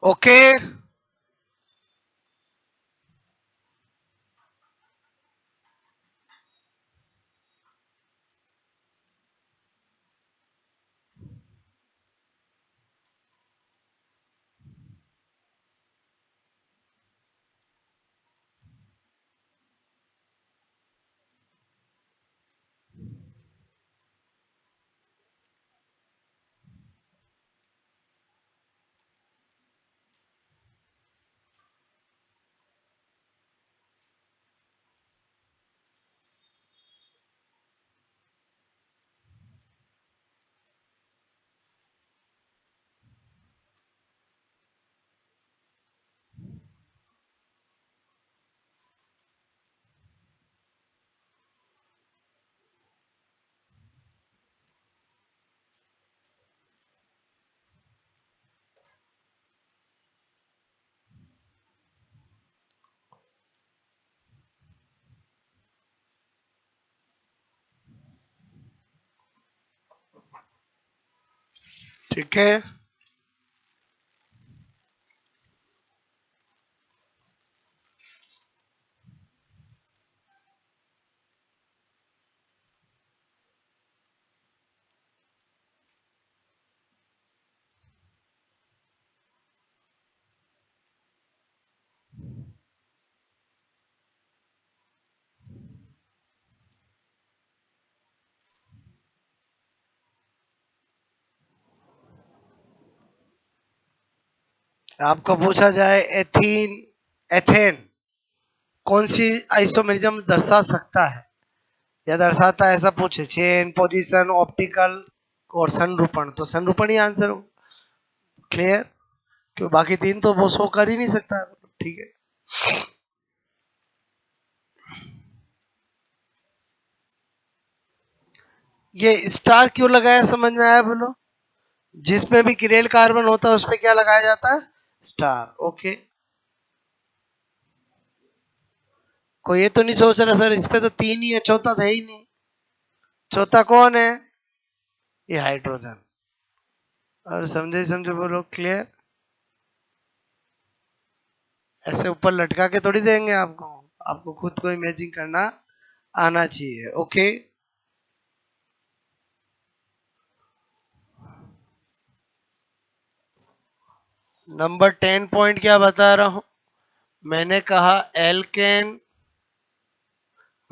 ओके। ठीक है। आपको पूछा जाए एथीन, एथेन कौन सी आइसोमेरिज्म दर्शा सकता है या दर्शाता है, ऐसा पूछे। चेन, पोजीशन, ऑप्टिकल और संरूपण, तो संरूपण ही आंसर हो। क्लियर? क्यों बाकी तीन तो वो शो कर ही नहीं सकता। ठीक है। ये स्टार क्यों लगाया समझ में आया बोलो? जिसमें भी किरेल कार्बन होता है उस पे क्या लगाया जाता है? स्टार। ओके। कोई ये तो नहीं सोच रहा सर इस पे तो तीन ही है, चौथा था ही नहीं। चौथा कौन है? ये हाइड्रोजन। और समझे समझे बोलो। क्लियर? ऐसे ऊपर लटका के थोड़ी देंगे आपको, आपको खुद को इमेजिन करना आना चाहिए। ओके। नंबर 10 पॉइंट क्या बता रहा हूं? मैंने कहा एल्केन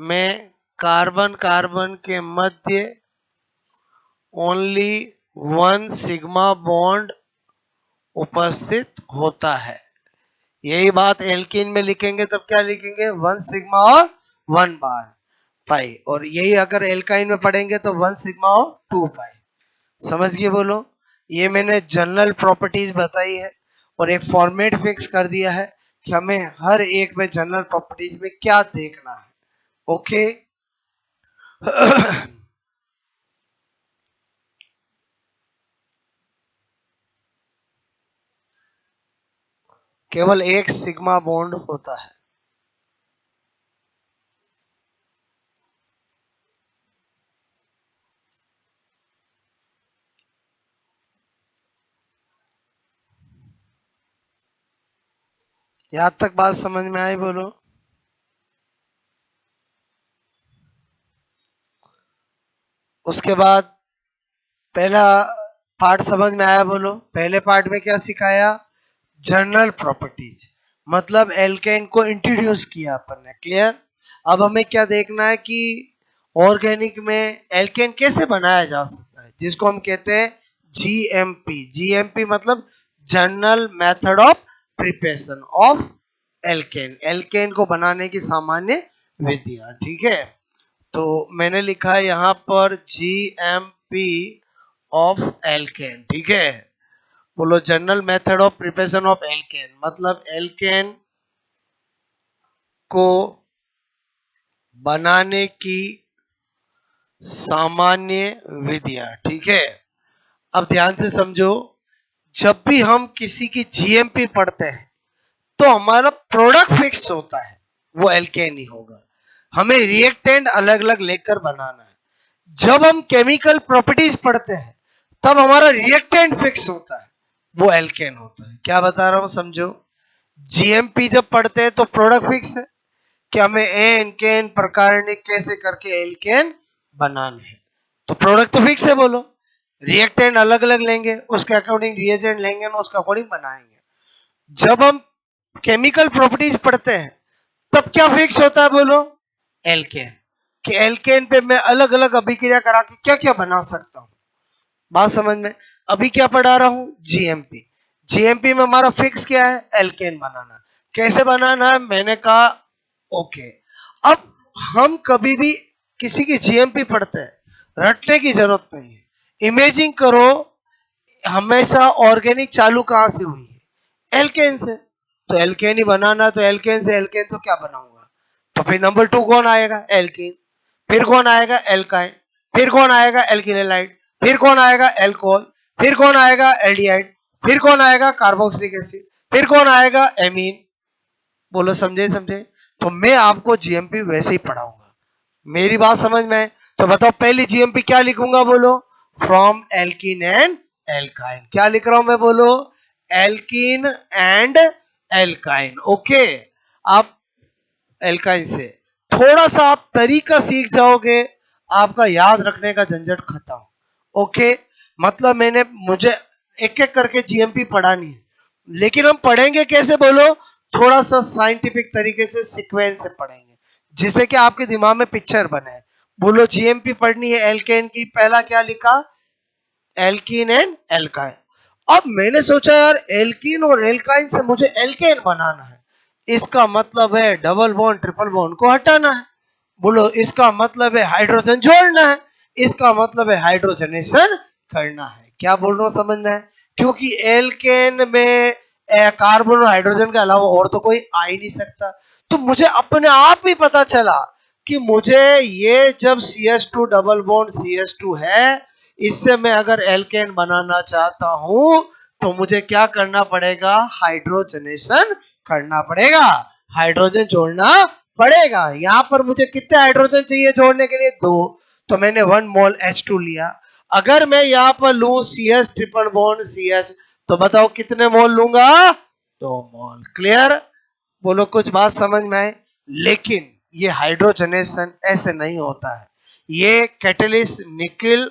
में कार्बन कार्बन के मध्य ओनली वन सिग्मा बॉन्ड उपस्थित होता है। यही बात एल्कीन में लिखेंगे तब क्या लिखेंगे? वन सिग्मा और वन बार पाई। और यही अगर एल्काइन में पढ़ेंगे तो वन सिग्मा और टू पाई। समझ गए बोलो? ये मैंने जनरल प्रॉपर्टीज बताई है और एक फॉर्मेट फिक्स कर दिया है कि हमें हर एक में जनरल प्रॉपर्टीज में क्या देखना है। ओके। केवल एक सिग्मा बॉन्ड होता है। यहां तक बात समझ में आई बोलो? उसके बाद पहला पार्ट समझ में आया बोलो? पहले पार्ट में क्या सिखाया? जनरल प्रॉपर्टीज, मतलब एल्केन को इंट्रोड्यूस किया अपन ने। क्लियर? अब हमें क्या देखना है कि ऑर्गेनिक में एल्केन कैसे बनाया जा सकता है, जिसको हम कहते हैं जीएमपी। जीएमपी मतलब general method of preparation of alkane, alkane को बनाने की सामान्य विधियां। ठीक है। तो मैंने लिखा है यहाँ पर जीएमपी ऑफ एल्केन। ठीक है। बोलो general method of preparation of alkene, मतलब एल्केन को बनाने की सामान्य विधियां। ठीक है। अब ध्यान से समझो, जब भी हम किसी की जीएमपी पढ़ते हैं तो हमारा प्रोडक्ट फिक्स होता है, वो एल्केन ही होगा। हमें रिएक्टेंट अलग अलग लेकर बनाना है। जब हम केमिकल प्रॉपर्टीज पढ़ते हैं तब हमारा रिएक्टेंट फिक्स होता है, वो एल्केन होता है। क्या बता रहा हूं समझो? जीएमपी जब पढ़ते हैं तो प्रोडक्ट फिक्स है कि हमें एन केन प्रकार कैसे करके एल्केन बनाना है, तो प्रोडक्ट तो फिक्स है बोलो। रिएक्टेंट अलग अलग लेंगे, उसके अकॉर्डिंग रिएजेंट लेंगे ना, उसके अकॉर्डिंग बनाएंगे। जब हम केमिकल प्रॉपर्टीज पढ़ते हैं तब क्या फिक्स होता है बोलो? एल्केन। कि एल्केन पे मैं अलग अलग अभिक्रिया करा के क्या क्या बना सकता हूं। बात समझ में? अभी क्या पढ़ा रहा हूं? जीएमपी। जीएमपी में हमारा फिक्स क्या है? एल्केन बनाना। कैसे बनाना है मैंने कहा ओके। अब हम कभी भी किसी की जीएमपी पढ़ते हैं, रटने की जरूरत नहीं है। इमेजिन करो, हमेशा ऑर्गेनिक चालू कहां से हुई है? एल्केन से। तो एल्केन ही बनाना, तो एल्केन से एल्केन तो क्या बनाऊंगा? तो फिर नंबर 2 कौन आएगा? एल्केन। फिर कौन आएगा? एल्काइन। फिर कौन आएगा? एल्किलाइड। फिर कौन आएगा? एल्कोहल। फिर कौन आएगा? एल्डिहाइड। फिर कौन आएगा? Carboxylic acid. फिर कौन आएगा? एमीन। बोलो समझे समझे? तो मैं आपको जीएमपी वैसे ही पढ़ाऊंगा। मेरी बात समझ में है? तो बताओ पहली जीएमपी क्या लिखूंगा बोलो? From alkene and alkyne. क्या लिख रहा हूं मैं, बोलो, एल्कीन एंड एल्काइन। ओके, आप एल्काइन से थोड़ा सा आप तरीका सीख जाओगे, आपका याद रखने का झंझट खत्म। ओके, मतलब मुझे एक एक करके जीएमपी पढ़ानी है, लेकिन हम पढ़ेंगे कैसे, बोलो, थोड़ा सा साइंटिफिक तरीके से, सीक्वेंस से पढ़ेंगे, जिससे कि आपके दिमाग में पिक्चर बने। बोलो, जीएमपी पढ़नी है एल्केन की, पहला क्या लिखा, एल्कीन एंड एल्काइन। अब मैंने सोचा यार एल्कीन और एल्काइन से मुझे एल्केन बनाना है, इसका मतलब है डबल बॉन्ड ट्रिपल बॉन्ड को हटाना है। बोलो, इसका मतलब है हाइड्रोजन जोड़ना है, इसका मतलब है हाइड्रोजनेशन करना है। क्या बोल रहा हूं, समझ में है? क्योंकि एल्केन में कार्बन और हाइड्रोजन के अलावा और तो कोई आ ही नहीं सकता। तो मुझे अपने आप ही पता चला कि मुझे ये जब CH2 डबल बॉन्ड CH2 है, इससे मैं अगर एल्केन बनाना चाहता हूं तो मुझे क्या करना पड़ेगा, हाइड्रोजनेशन करना पड़ेगा, हाइड्रोजन जोड़ना पड़ेगा। यहां पर मुझे कितने हाइड्रोजन चाहिए जोड़ने के लिए, 2, तो मैंने 1 मोल H2 लिया। अगर मैं यहां पर लूं CH ट्रिपल बॉन्ड CH, तो बताओ कितने मोल लूंगा, 2 मोल। क्लियर? बोलो, कुछ बात समझ में आए? लेकिन ये हाइड्रोजनेशन ऐसे नहीं होता है, ये कैटलिस्ट निकिल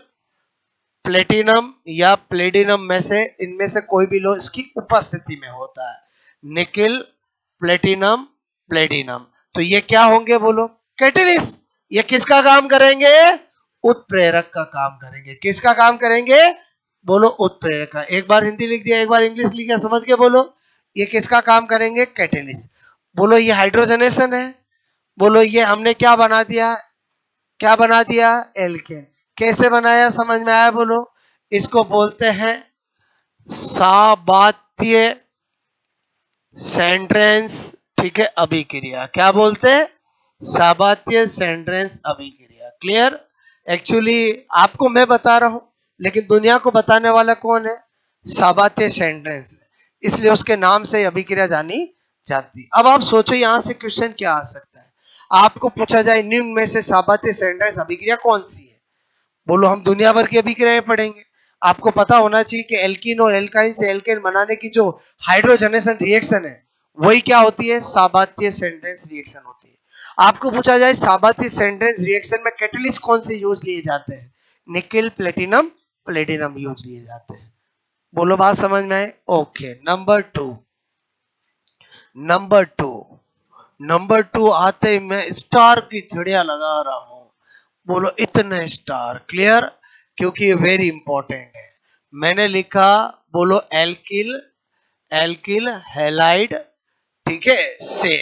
प्लेटिनम या प्लेटिनम में से, इनमें से कोई भी लो, इसकी उपस्थिति में होता है। निकिल, प्लेटिनम, प्लेटिनम, तो ये क्या होंगे, बोलो, कैटलिस्ट। ये किसका काम करेंगे, उत्प्रेरक का काम करेंगे। किसका काम करेंगे, बोलो, उत्प्रेरक का। एक बार हिंदी लिख दिया, एक बार इंग्लिश लिख दिया, समझ के बोलो, ये किसका काम करेंगे, कैटलिस्ट। बोलो, ये हाइड्रोजनेशन है। बोलो, ये हमने क्या बना दिया, क्या बना दिया, एल्केन। कैसे बनाया, समझ में आया, बोलो? इसको बोलते हैं साबात्य सेंड्रेंस, ठीक है, अभिक्रिया। क्या बोलते हैं, साबात्य सेंड्रेंस अभिक्रिया। क्लियर? एक्चुअली आपको मैं बता रहा हूं, लेकिन दुनिया को बताने वाला कौन है, साबात्य सेंड्रेंस, इसलिए उसके नाम से अभिक्रिया जानी जाती। अब आप सोचो यहां से क्वेश्चन क्या आ सकता है, आपको पूछा जाए निम्न में से साबात्य सेंड्रेंस अभिक्रिया कौन सी है। बोलो, हम दुनिया भर की अभिक्रियाएं पढ़ेंगे। आपको पता होना चाहिए कि एल्कीन और एल्काइन से एल्केन बनाने की जो हाइड्रोजनेशन रिएक्शन है, वही क्या होती है, साबात्य सेंड्रेंस रिएक्शन होती है। आपको पूछा जाए साबात्य सेंड्रेंस रिएक्शन में कैटलिस्ट कौन से यूज लिए जाते हैं, निकिल, प्लेटिनम, प्लेटिनम यूज लिए जाते हैं। बोलो, बात समझ में आए? Okay, number two number two आते ही मैं स्टार की चिड़िया लगा रहा हूं। बोलो, इतने स्टार। क्लियर? क्योंकि ये वेरी इंपॉर्टेंट है। मैंने लिखा, बोलो, एल्किल, एल्किल हैलाइड, ठीक है, से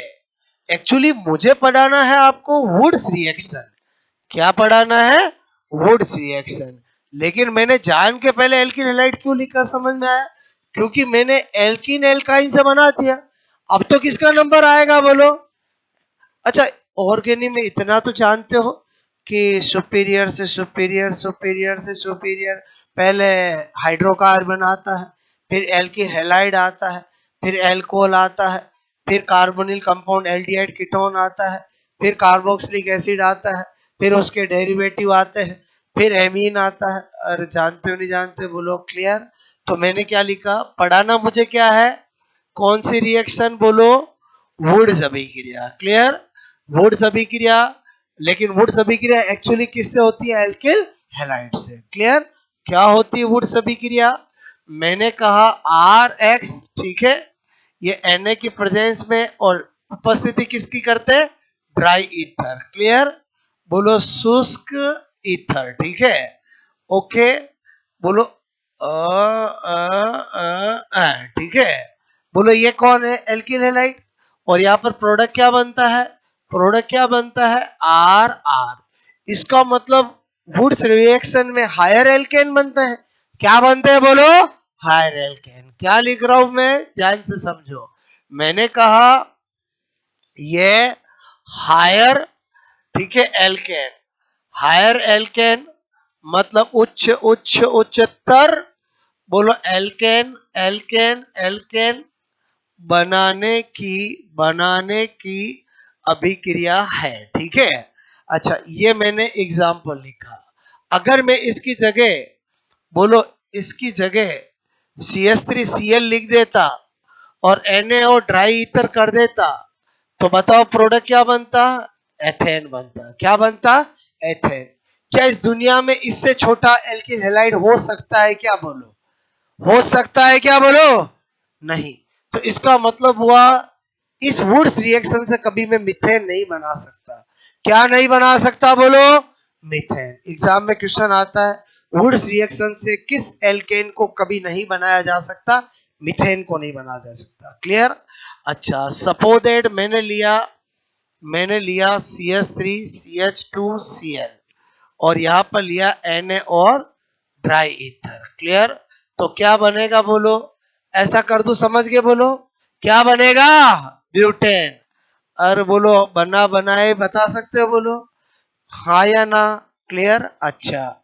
एक्चुअली मुझे पढ़ाना है आपको वुड्स रिएक्शन। क्या पढ़ाना है, वुड्स रिएक्शन। लेकिन मैंने जान के पहले एल्किल हैलाइड क्यों लिखा, समझ में आया? क्योंकि मैंने एल्किन एल्काइन से बना दिया। अब तो किसका नंबर आएगा, बोलो? अच्छा, ऑर्गेनिक में इतना तो जानते हो कि सुपीरियर से सुपीरियर, सुपीरियर से सुपीरियर, पहले हाइड्रोकार्बन आता है, फिर एल्किल हैलाइड आता है, फिर एल्कोहल आता है, फिर कार्बोनिल कंपाउंड एल्डिहाइड कीटोन आता है, फिर कार्बोक्सिलिक एसिड आता है, फिर उसके डेरिवेटिव आते हैं, फिर एमीन आता है। अरे जानते हो नहीं जानते, बोलो? क्लियर? तो मैंने क्या लिखा, पढ़ाना मुझे क्या है, कौन सी रिएक्शन, बोलो, वुड्स अभिक्रिया। क्लियर? वुड्स अभिक्रिया। लेकिन वुड्स अभिक्रिया एक्चुअली किससे होती है, एल्किल हैलाइड से। क्लियर? क्या होती है वुड्स अभिक्रिया, मैंने कहा RX, ठीक है, ये Na की प्रेजेंस में, और उपस्थिति किसकी करते हैं, ड्राई ईथर। क्लियर? बोलो, शुष्क ईथर, ठीक है। ओके, बोलो, ठीक है। बोलो, ये कौन है, एल्किल हैलाइड। और यहाँ पर प्रोडक्ट क्या बनता है, प्रोडक्ट क्या बनता है, RR। इसका मतलब वुड्स रिएक्शन में हायर एल्केन बनते हैं। क्या बनते हैं, बोलो, हायर एल्केन। क्या लिख रहा हूं मैं, ध्यान से समझो। मैंने कहा ये हायर, ठीक है, एल्केन, हायर एल्केन मतलब उच्च उच्च उच्चतर, बोलो, एल्केन, एल्केन, एल्केन बनाने की अभिक्रिया है। ठीक है, अच्छा, ये मैंने एग्जाम्पल लिखा। अगर मैं इसकी जगह, बोलो, इसकी जगह CH3Cl लिख देता और NaO ड्राई ईथर कर देता तो बताओ प्रोडक्ट क्या बनता? एथेन बनता। क्या बनता? एथेन। क्या इस दुनिया में इससे छोटा एल्किल हैलाइड हो सकता है क्या? बोलो, हो सकता है क्या? बोलो, नहीं। तो इसका मतलब हुआ इस वुड्स रिएक्शन से कभी मैं मीथेन नहीं बना सकता। क्या नहीं बना सकता? बोलो, मीथेन। एग्जाम में क्वेश्चन आता है वुड्स रिएक्शन से किस एल्केन को कभी नहीं बनाया जा सकता? मीथेन को नहीं बनाया जा सकता। क्लियर? अच्छा, सपोज दैट मैंने लिया CH3CH2Cl और यहां पर लिया Na और ड्राई ईथर। क्लियर? तो क्या बनेगा? बोलो, ऐसा कर दो, समझ गए? बोलो, क्या बनेगा? ब्यूटेन। अरे बोलो, बना बनाए बता सकते हो? बोलो हाँ या ना। क्लियर? अच्छा,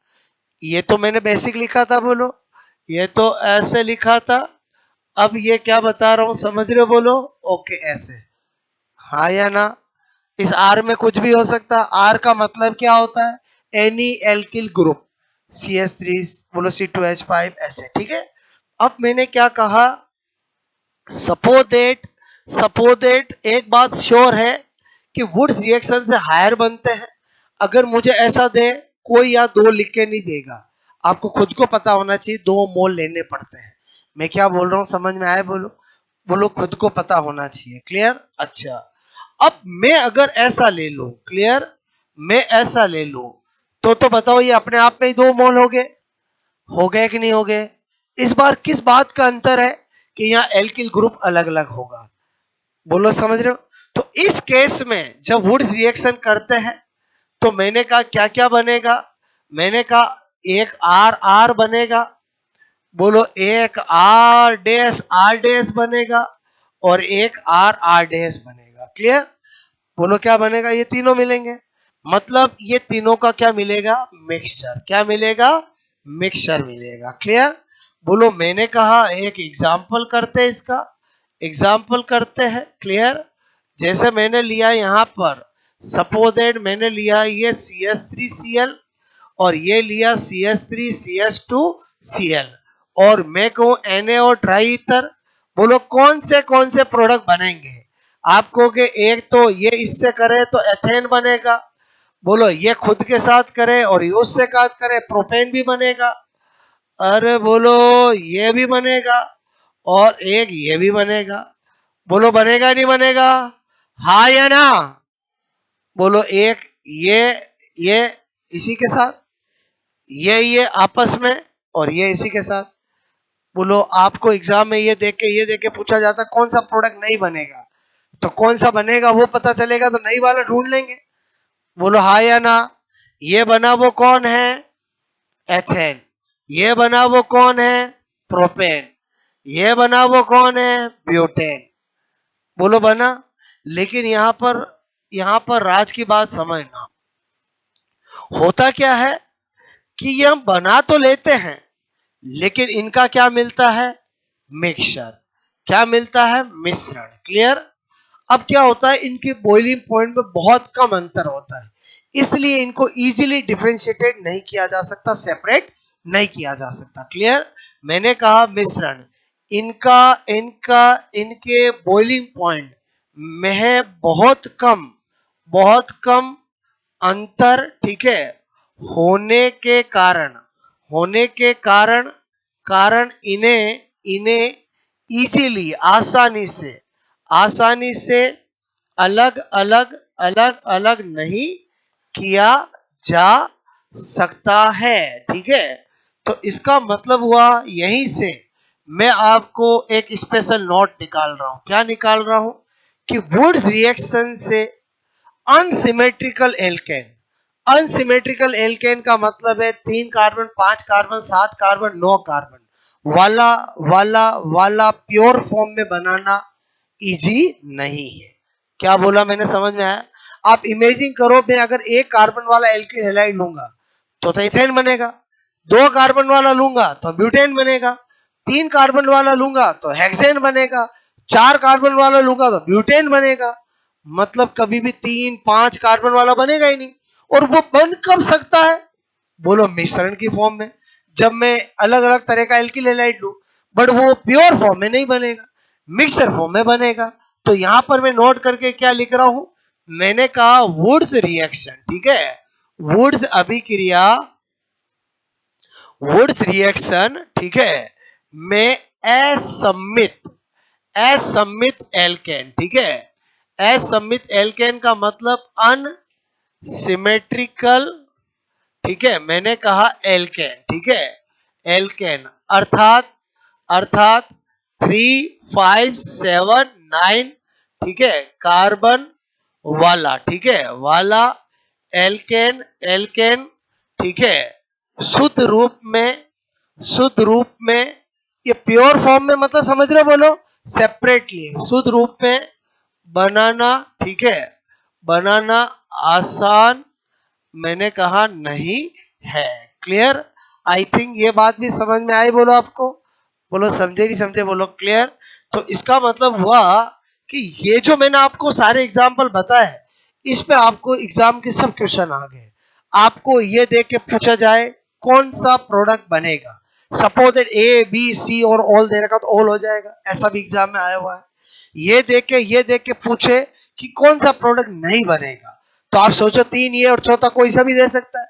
ये तो मैंने बेसिक लिखा था। बोलो, ये तो ऐसे लिखा था। अब ये क्या बता रहा हूं, समझ रहे हो? बोलो, ओके, ऐसे। हाँ या ना? इस आर में कुछ भी हो सकता है। आर का मतलब क्या होता है? Any alkyl group. CH3, बोलो C2H5, ऐसे। ठीक है? अब मैंने क्या कहा, सपोज दैट एक बात श्योर है कि वुड्स रिएक्शन से हायर बनते हैं। अगर मुझे ऐसा दे, कोई या दो लिख के नहीं देगा, आपको खुद को पता होना चाहिए 2 मोल लेने पड़ते हैं। मैं क्या बोल रहा हूं, समझ में आया? बोलो, बोलो, खुद को पता होना चाहिए। क्लियर? अच्छा, अब मैं अगर ऐसा ले लूं, क्लियर, मैं ऐसा ले लूं तो बताओ ये अपने आप में ही 2 मोल हो गए कि नहीं हो गए? इस बार किस बात का अंतर है कि यहाँ एल्किल ग्रुप अलग अलग होगा? बोलो, समझ रहे हो? तो इस केस में जब वुड्स रिएक्शन करते हैं तो मैंने कहा क्या क्या बनेगा? मैंने कहा एक आर आर बनेगा। बोलो, एक आर डैश बनेगा और एक आर आर डैश बनेगा। क्लियर? बोलो, क्या बनेगा? ये तीनों मिलेंगे, मतलब ये तीनों का क्या मिलेगा? मिक्सचर। क्या मिलेगा? मिक्सचर मिलेगा। क्लियर? बोलो, मैंने कहा एक एग्जाम्पल करते हैं इसका, एग्जाम्पल करते हैं। क्लियर? जैसे मैंने लिया यहां पर, सपोज दैट मैंने लिया ये CH3Cl और ये लिया CH3CH2Cl और मैं कहूं Na और ड्राई ईथर। बोलो, कौन से प्रोडक्ट बनेंगे? आप कहोगे एक तो ये इससे करे तो एथेन बनेगा। बोलो, ये खुद के साथ करे और ये उससे साथ करे, प्रोपेन भी बनेगा। अरे बोलो, ये भी बनेगा और एक ये भी बनेगा। बोलो, बनेगा नहीं बनेगा? हाँ या ना? बोलो, एक ये इसी के साथ, ये आपस में, और ये इसी के साथ। बोलो, आपको एग्जाम में ये देख के पूछा जाता कौन सा प्रोडक्ट नहीं बनेगा, तो कौन सा बनेगा वो पता चलेगा तो नई वाला ढूंढ लेंगे। बोलो हाँ या ना? ये बना वो कौन है? एथेन। ये बना वो कौन है? प्रोपेन। ये बना वो कौन है? ब्यूटेन। बोलो, बना। लेकिन यहां पर राज की बात समझना, होता क्या है कि ये हम बना तो लेते हैं लेकिन इनका क्या मिलता है? मिक्सचर। क्या मिलता है? मिश्रण। क्लियर? अब क्या होता है, इनके बॉइलिंग पॉइंट में बहुत कम अंतर होता है, इसलिए इनको इजीली डिफरेंशिएटेड नहीं किया जा सकता, सेपरेट नहीं किया जा सकता। क्लियर? मैंने कहा मिश्रण, इनका इनका इनके बॉइलिंग पॉइंट में है बहुत कम अंतर। ठीक है? होने के कारण होने के कारण कारण इन्हें इन्हें इजीली आसानी से अलग अलग नहीं किया जा सकता है। ठीक है? तो इसका मतलब हुआ, यहीं से मैं आपको एक स्पेशल नोट निकाल रहा हूं। क्या निकाल रहा हूं? कि वुड्स रिएक्शन से अनसिमेट्रिकल एल्केन, अनसिमेट्रिकल एल्केन का मतलब है 3 कार्बन, 5 कार्बन, 7 कार्बन, 9 कार्बन वाला वाला वाला प्योर फॉर्म में बनाना इजी नहीं है। क्या बोला मैंने, समझ में आया? आप इमेजिन करो, मैं अगर 1 कार्बन वाला एल्किल हैलाइड लूंगा तो इथेन बनेगा, 2 कार्बन वाला लूंगा तो ब्यूटेन बनेगा, 3 कार्बन वाला लूंगा तो हेक्सेन बनेगा, 4 कार्बन वाला लूंगा तो ब्यूटेन बनेगा। मतलब कभी भी 3 5 कार्बन वाला बनेगा ही नहीं। और वो बन कब सकता है? बोलो, मिश्रण की फॉर्म में। जब मैं अलग अलग तरह का एल्किल हैलाइड लूं, बट वो प्योर फॉर्म में नहीं बनेगा, मिक्सर फॉर्म में बनेगा। तो यहां पर मैं नोट करके क्या लिख रहा हूं, मैंने कहा वुड्स रिएक्शन, ठीक है, वुड्स अभिक्रिया, वुड्स रिएक्शन, ठीक है, में असम्मित एल्केन, ठीक है, असम्मित एल्केन का मतलब अनसिमेट्रिकल, ठीक है, मैंने कहा एल्केन, ठीक है, एल्केन अर्थात अर्थात 3, 5, 7, 9, ठीक है, कार्बन वाला, ठीक है, वाला एल्केन, एल्केन, ठीक है, शुद्ध रूप में, शुद्ध रूप में, ये प्योर फॉर्म में मतलब समझ रहे हो, बोलो सेपरेटली, शुद्ध रूप में बनाना, ठीक है, बनाना आसान मैंने कहा नहीं है। क्लियर? आई थिंक ये बात भी समझ में आई, बोलो आपको, बोलो समझे नहीं समझे, बोलो क्लियर। तो इसका मतलब हुआ कि ये जो मैंने आपको सारे एग्जाम्पल बताए, इस पे आपको एग्जाम के सब क्वेश्चन आ गए। आपको ये देख के पूछा जाए कौन सा प्रोडक्ट बनेगा, suppose that A B C और ऑल दे रखा तो ऑल हो जाएगा, ऐसा भी एग्जाम में आया हुआ है। ये देख के पूछे कि कौन सा प्रोडक्ट नहीं बनेगा, तो आप सोचो 3 ये और चौथा कोई सा भी दे सकता है।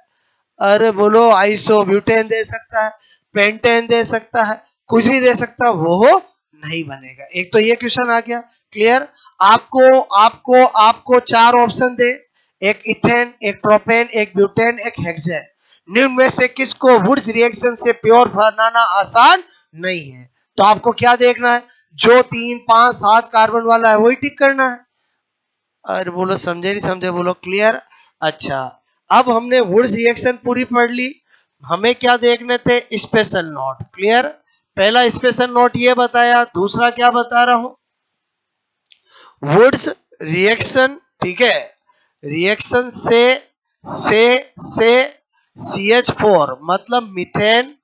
अरे बोलो आइसो ब्यूटेन दे सकता है, पेंटेन दे सकता है, कुछ भी दे सकता है, वो नहीं बनेगा। एक तो ये क्वेश्चन आ गया। क्लियर? आपको आपको आपको 4 ऑप्शन दे, एक इथेन, एक प्रोपेन, एक ब्यूटेन, एक हेक्सेन, निम्न में से किसको वुड्स रिएक्शन से प्योर बनाना आसान नहीं है? तो आपको क्या देखना है, जो 3, 5, 7 कार्बन वाला है वही टिक करना है। अरे बोलो समझे नहीं समझे, बोलो क्लियर। अच्छा, अब हमने वुड्स रिएक्शन पूरी पढ़ ली, हमें क्या देखने थे, स्पेशल नोट। क्लियर? पहला स्पेशल नोट ये बताया, दूसरा क्या बता रहा हूं, वुड्स रिएक्शन, ठीक है, रिएक्शन से CH4 मतलब मीथेन,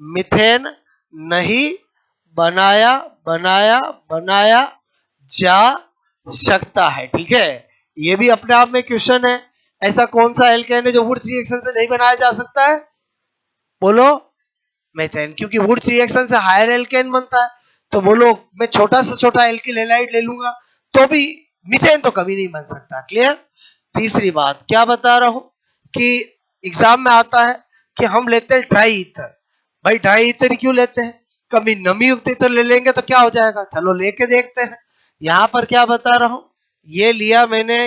मीथेन नहीं बनाया बनाया बनाया जा सकता है, ठीक है। ये भी अपने आप में क्वेश्चन है, ऐसा कौन सा एल्केन है जो वुड्स रिएक्शन से नहीं बनाया जा सकता है, बोलो मीथेन, क्योंकि वुड्स रिएक्शन से हायर एल्केन बनता है। तो बोलो मैं छोटा से छोटा एल्किल हैलाइड ले लूंगा तो भी मीथेन तो कभी नहीं बन सकता। क्लियर? तीसरी बात क्या बता रहा हूं कि एग्जाम में आता है कि हम लेते हैं ड्राई ईथर। भाई ड्राई ईथर क्यों लेते हैं, कभी नमी युक्त ईथर ले लेंगे तो क्या हो जाएगा, चलो लेके देखते हैं। यहां पर क्या बता रहा हूं, ये लिया मैंने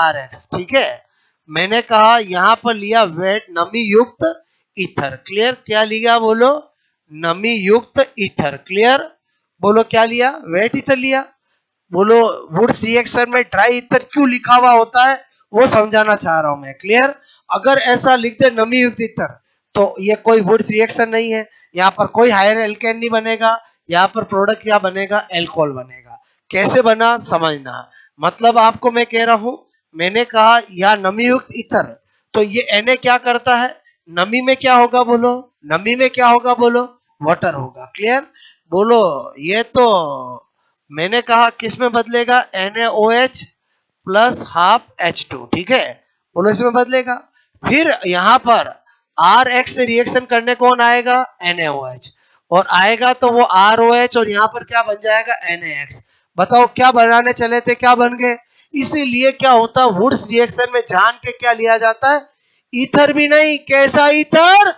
RX, ठीक है, मैंने कहा यहां पर लिया वेट नमी युक्त ईथर। क्लियर? क्या लिया बोलो, नमी युक्त ईथर। क्लियर? बोलो क्या लिया, वेट ईथर लिया। बोलो वुड्स रिएक्शन में ड्राई ईथर क्यों लिखा हुआ होता है वो समझाना चाह रहा हूं मैं। क्लियर? अगर ऐसा लिख दे नमी युक्त ईथर तो ये कोई वुड्स रिएक्शन नहीं है, यहाँ पर कोई हायर एल्केन नहीं बनेगा, यहाँ पर प्रोडक्ट क्या बनेगा, एल्कोहल बनेगा। कैसे बना समझना, मतलब आपको मैं कह रहा हूं, मैंने कहा यह नमी युक्त ईथर, तो ये Na क्या करता है, नमी में क्या होगा बोलो, नमी में क्या होगा बोलो, वाटर होगा। क्लियर? बोलो ये तो मैंने कहा किस में बदलेगा, NaOH प्लस हाफ H2, ठीक है, बोलो इसमें बदलेगा। फिर यहां पर RX से रिएक्शन करने कौन आएगा, NaOH, और आएगा तो वो ROH और यहां पर क्या बन जाएगा, NaX। बताओ क्या बनाने चले थे, क्या बन गए। इसीलिए क्या होता है वुड्स रिएक्शन में जान के क्या लिया जाता है, ईथर भी नहीं, कैसा ईथर,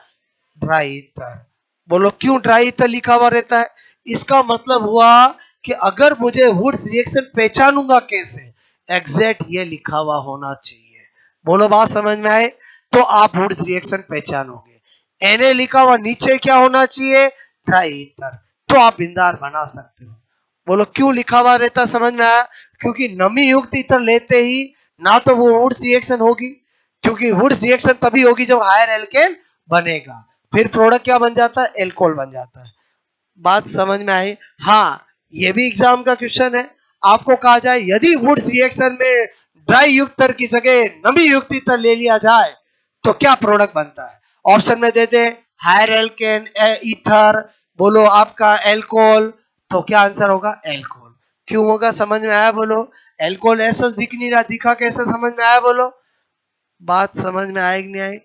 ड्राई ईथर। बोलो क्यों ड्राई ईथर लिखा हुआ रहता है, इसका मतलब हुआ कि अगर मुझे वुड्स रिएक्शन पहचानूंगा कैसे, एग्जैक्ट ये लिखा हुआ होना चाहिए। बोलो बात समझ में आए, तो आप वुड्स रिएक्शन पहचानोगे। Na लिखा हुआ नीचे क्या होना चाहिए, ड्राई ईथर, तो आप बिंदार बना सकते हो। बोलो क्यों लिखा हुआ रहता, समझ में आया, क्योंकि नमी युक्त ईथर लेते ही ना तो वो वुड्स रिएक्शन होगी, क्योंकि वुड्स रिएक्शन तभी होगी जब हायर एल्केन बनेगा, फिर प्रोडक्ट क्या बन जाता है, एल्कोहल बन जाता है। बात समझ में आई? हाँ, ये भी एग्जाम का क्वेश्चन है। आपको कहा जाए यदि वुड्स रिएक्शन में ड्राई युक्त तर की जगह नमी युक्त तर ले लिया जाए तो क्या प्रोडक्ट बनता है, ऑप्शन में दे दे हायर एल्केन, ईथर, बोलो आपका एल्कोहल, तो क्या आंसर होगा, एल्कोहल। क्यों होगा समझ में आया बोलो, एल्कोहल ऐसा दिख नहीं रहा, दिखा कैसे समझ में आया बोलो, बात समझ में आएगी नहीं आई,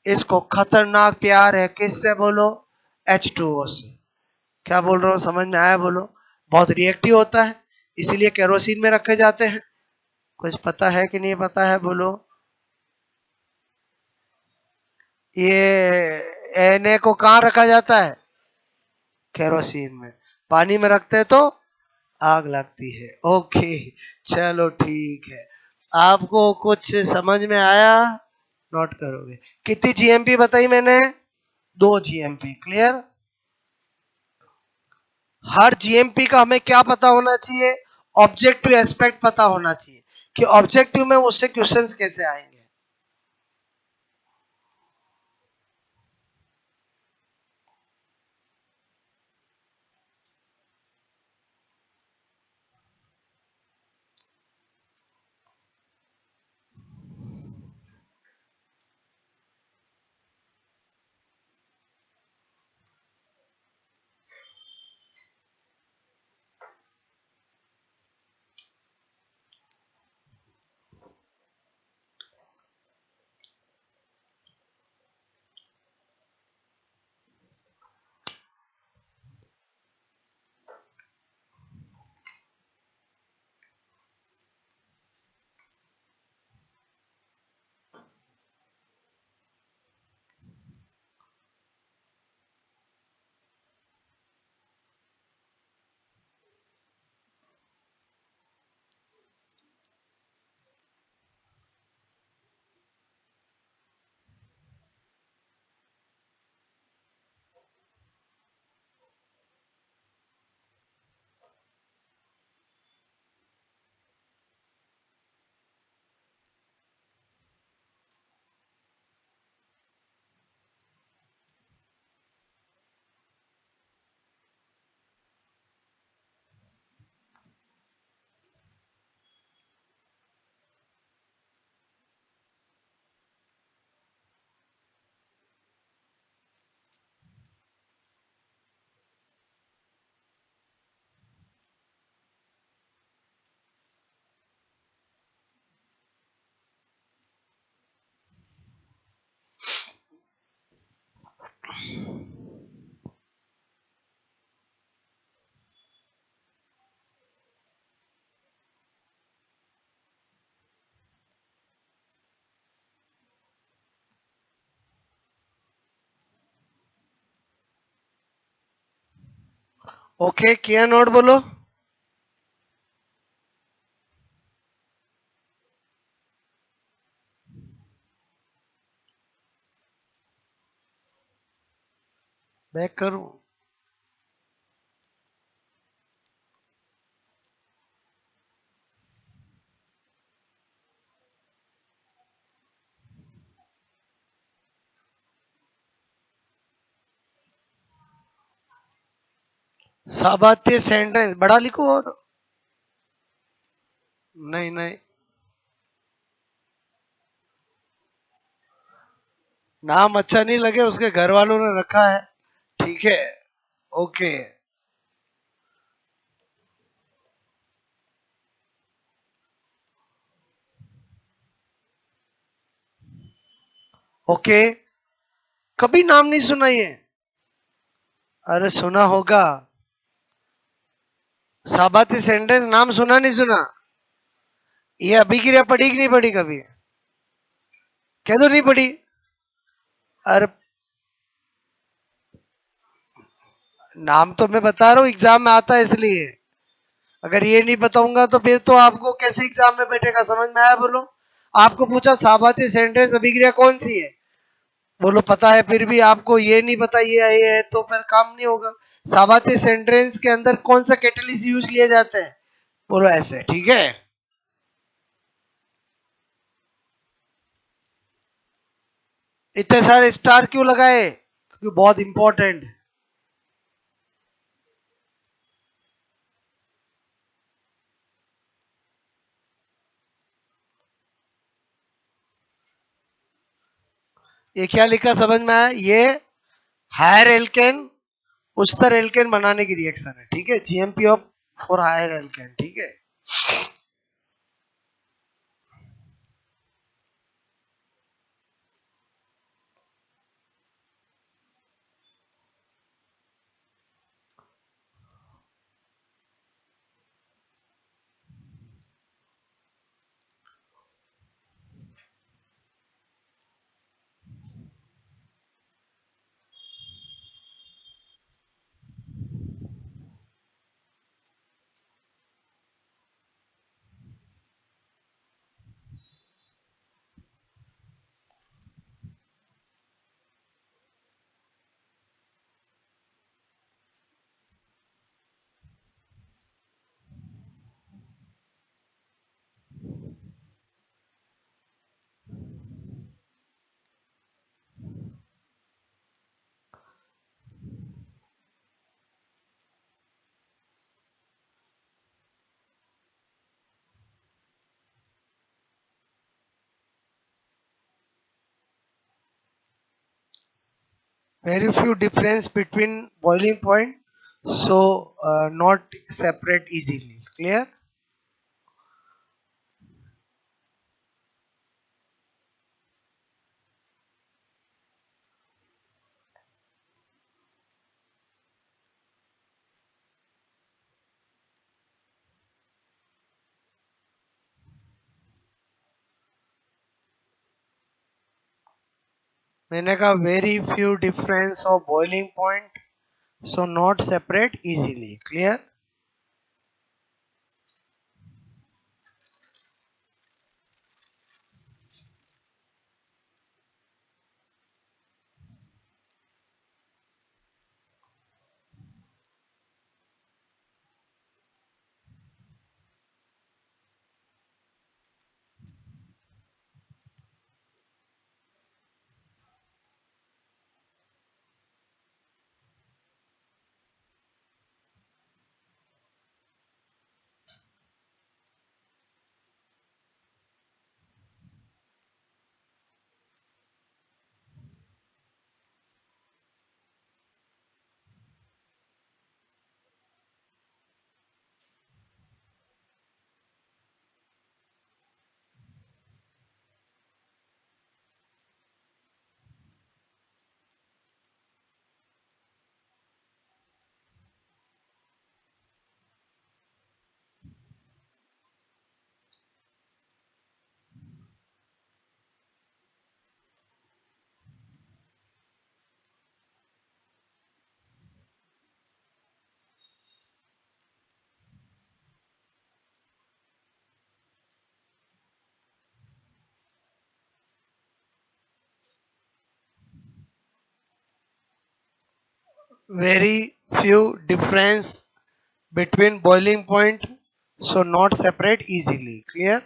इसको खतरनाक प्यार है किससे बोलो, H2O से। क्या बोल रहा हूँ समझ में आया बोलो। बहुत रिएक्टिव होता है इसीलिए केरोसिन में रखे जाते हैं। कुछ पता है कि नहीं पता है बोलो। ये Na को कहाँ रखा जाता है, केरोसिन में। पानी में रखते हैं तो आग लगती है। ओके चलो ठीक है। आपको कुछ समझ में आया, नोट करोगे। कितनी जीएमपी बताई मैंने, 2 जीएमपी। क्लियर। हर जीएमपी का हमें क्या पता होना चाहिए, ऑब्जेक्टिव एस्पेक्ट पता होना चाहिए कि ऑब्जेक्टिव में उससे क्वेश्चंस कैसे आएंगे। ओके किया नोट बोलो। बैक करूं। साबात्य सेंटेंस बड़ा लिखो और, नहीं नहीं, नाम अच्छा नहीं लगे उसके घर वालों ने रखा है। ठीक है। Okay okay. कभी नाम नहीं सुना ये, अरे सुना होगा। साबाती सेंटेंस नाम सुना नहीं सुना। ये अभिक्रिया पढ़ी कि नहीं पढ़ी कभी, कह दो नहीं पढ़ी। अरे नाम तो मैं बता रहा हूँ एग्जाम में आता है इसलिए। अगर ये नहीं बताऊंगा तो फिर तो आपको कैसे एग्जाम में बैठेगा, समझ में आया बोलो। आपको पूछा साबाती सेंटेंस अभिक्रिया कौन सी है, बोलो पता है, फिर भी आपको ये नहीं पता ये है तो फिर काम नहीं होगा। साबाती सेंटेंस के अंदर कौन सा कैटलिस्ट यूज किए जाते हैं, बोलो ऐसे। ठीक है। इतने सारे स्टार क्यों लगाए, क्योंकि बहुत इंपॉर्टेंट। ये क्या लिखा समझ में आया, ये हायर एल्केन उस्तर एल्केन बनाने की रिएक्शन है। ठीक है, GMP of for higher alkane. ठीक है। very few difference between boiling point, so not separate easily. Clear? मैंने कहा very few difference of boiling point, so not separate easily. Clear? Very few difference between boiling point, so not separate easily. Clear?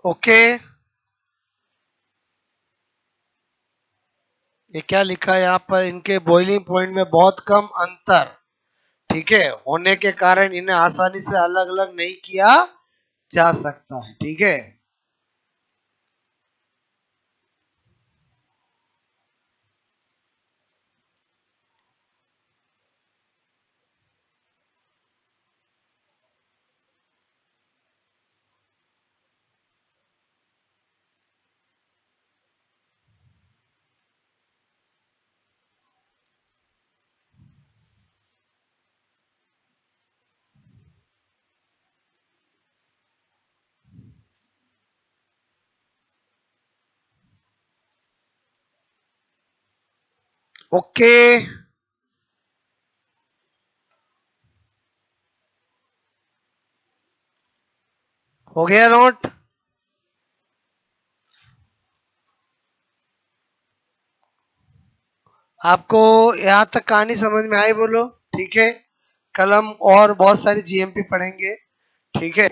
Okay, ये क्या लिखा है यहाँ पर, इनके boiling point में बहुत कम अंतर, ठीक है, होने के कारण इन्हें आसानी से अलग अलग नहीं किया जा सकता है। ठीक है, ओके, हो गया नोट? आपको यहाँ तक कहानी समझ में आई? बोलो। ठीक है, कल हम और बहुत सारी जीएमपी पढ़ेंगे। ठीक है।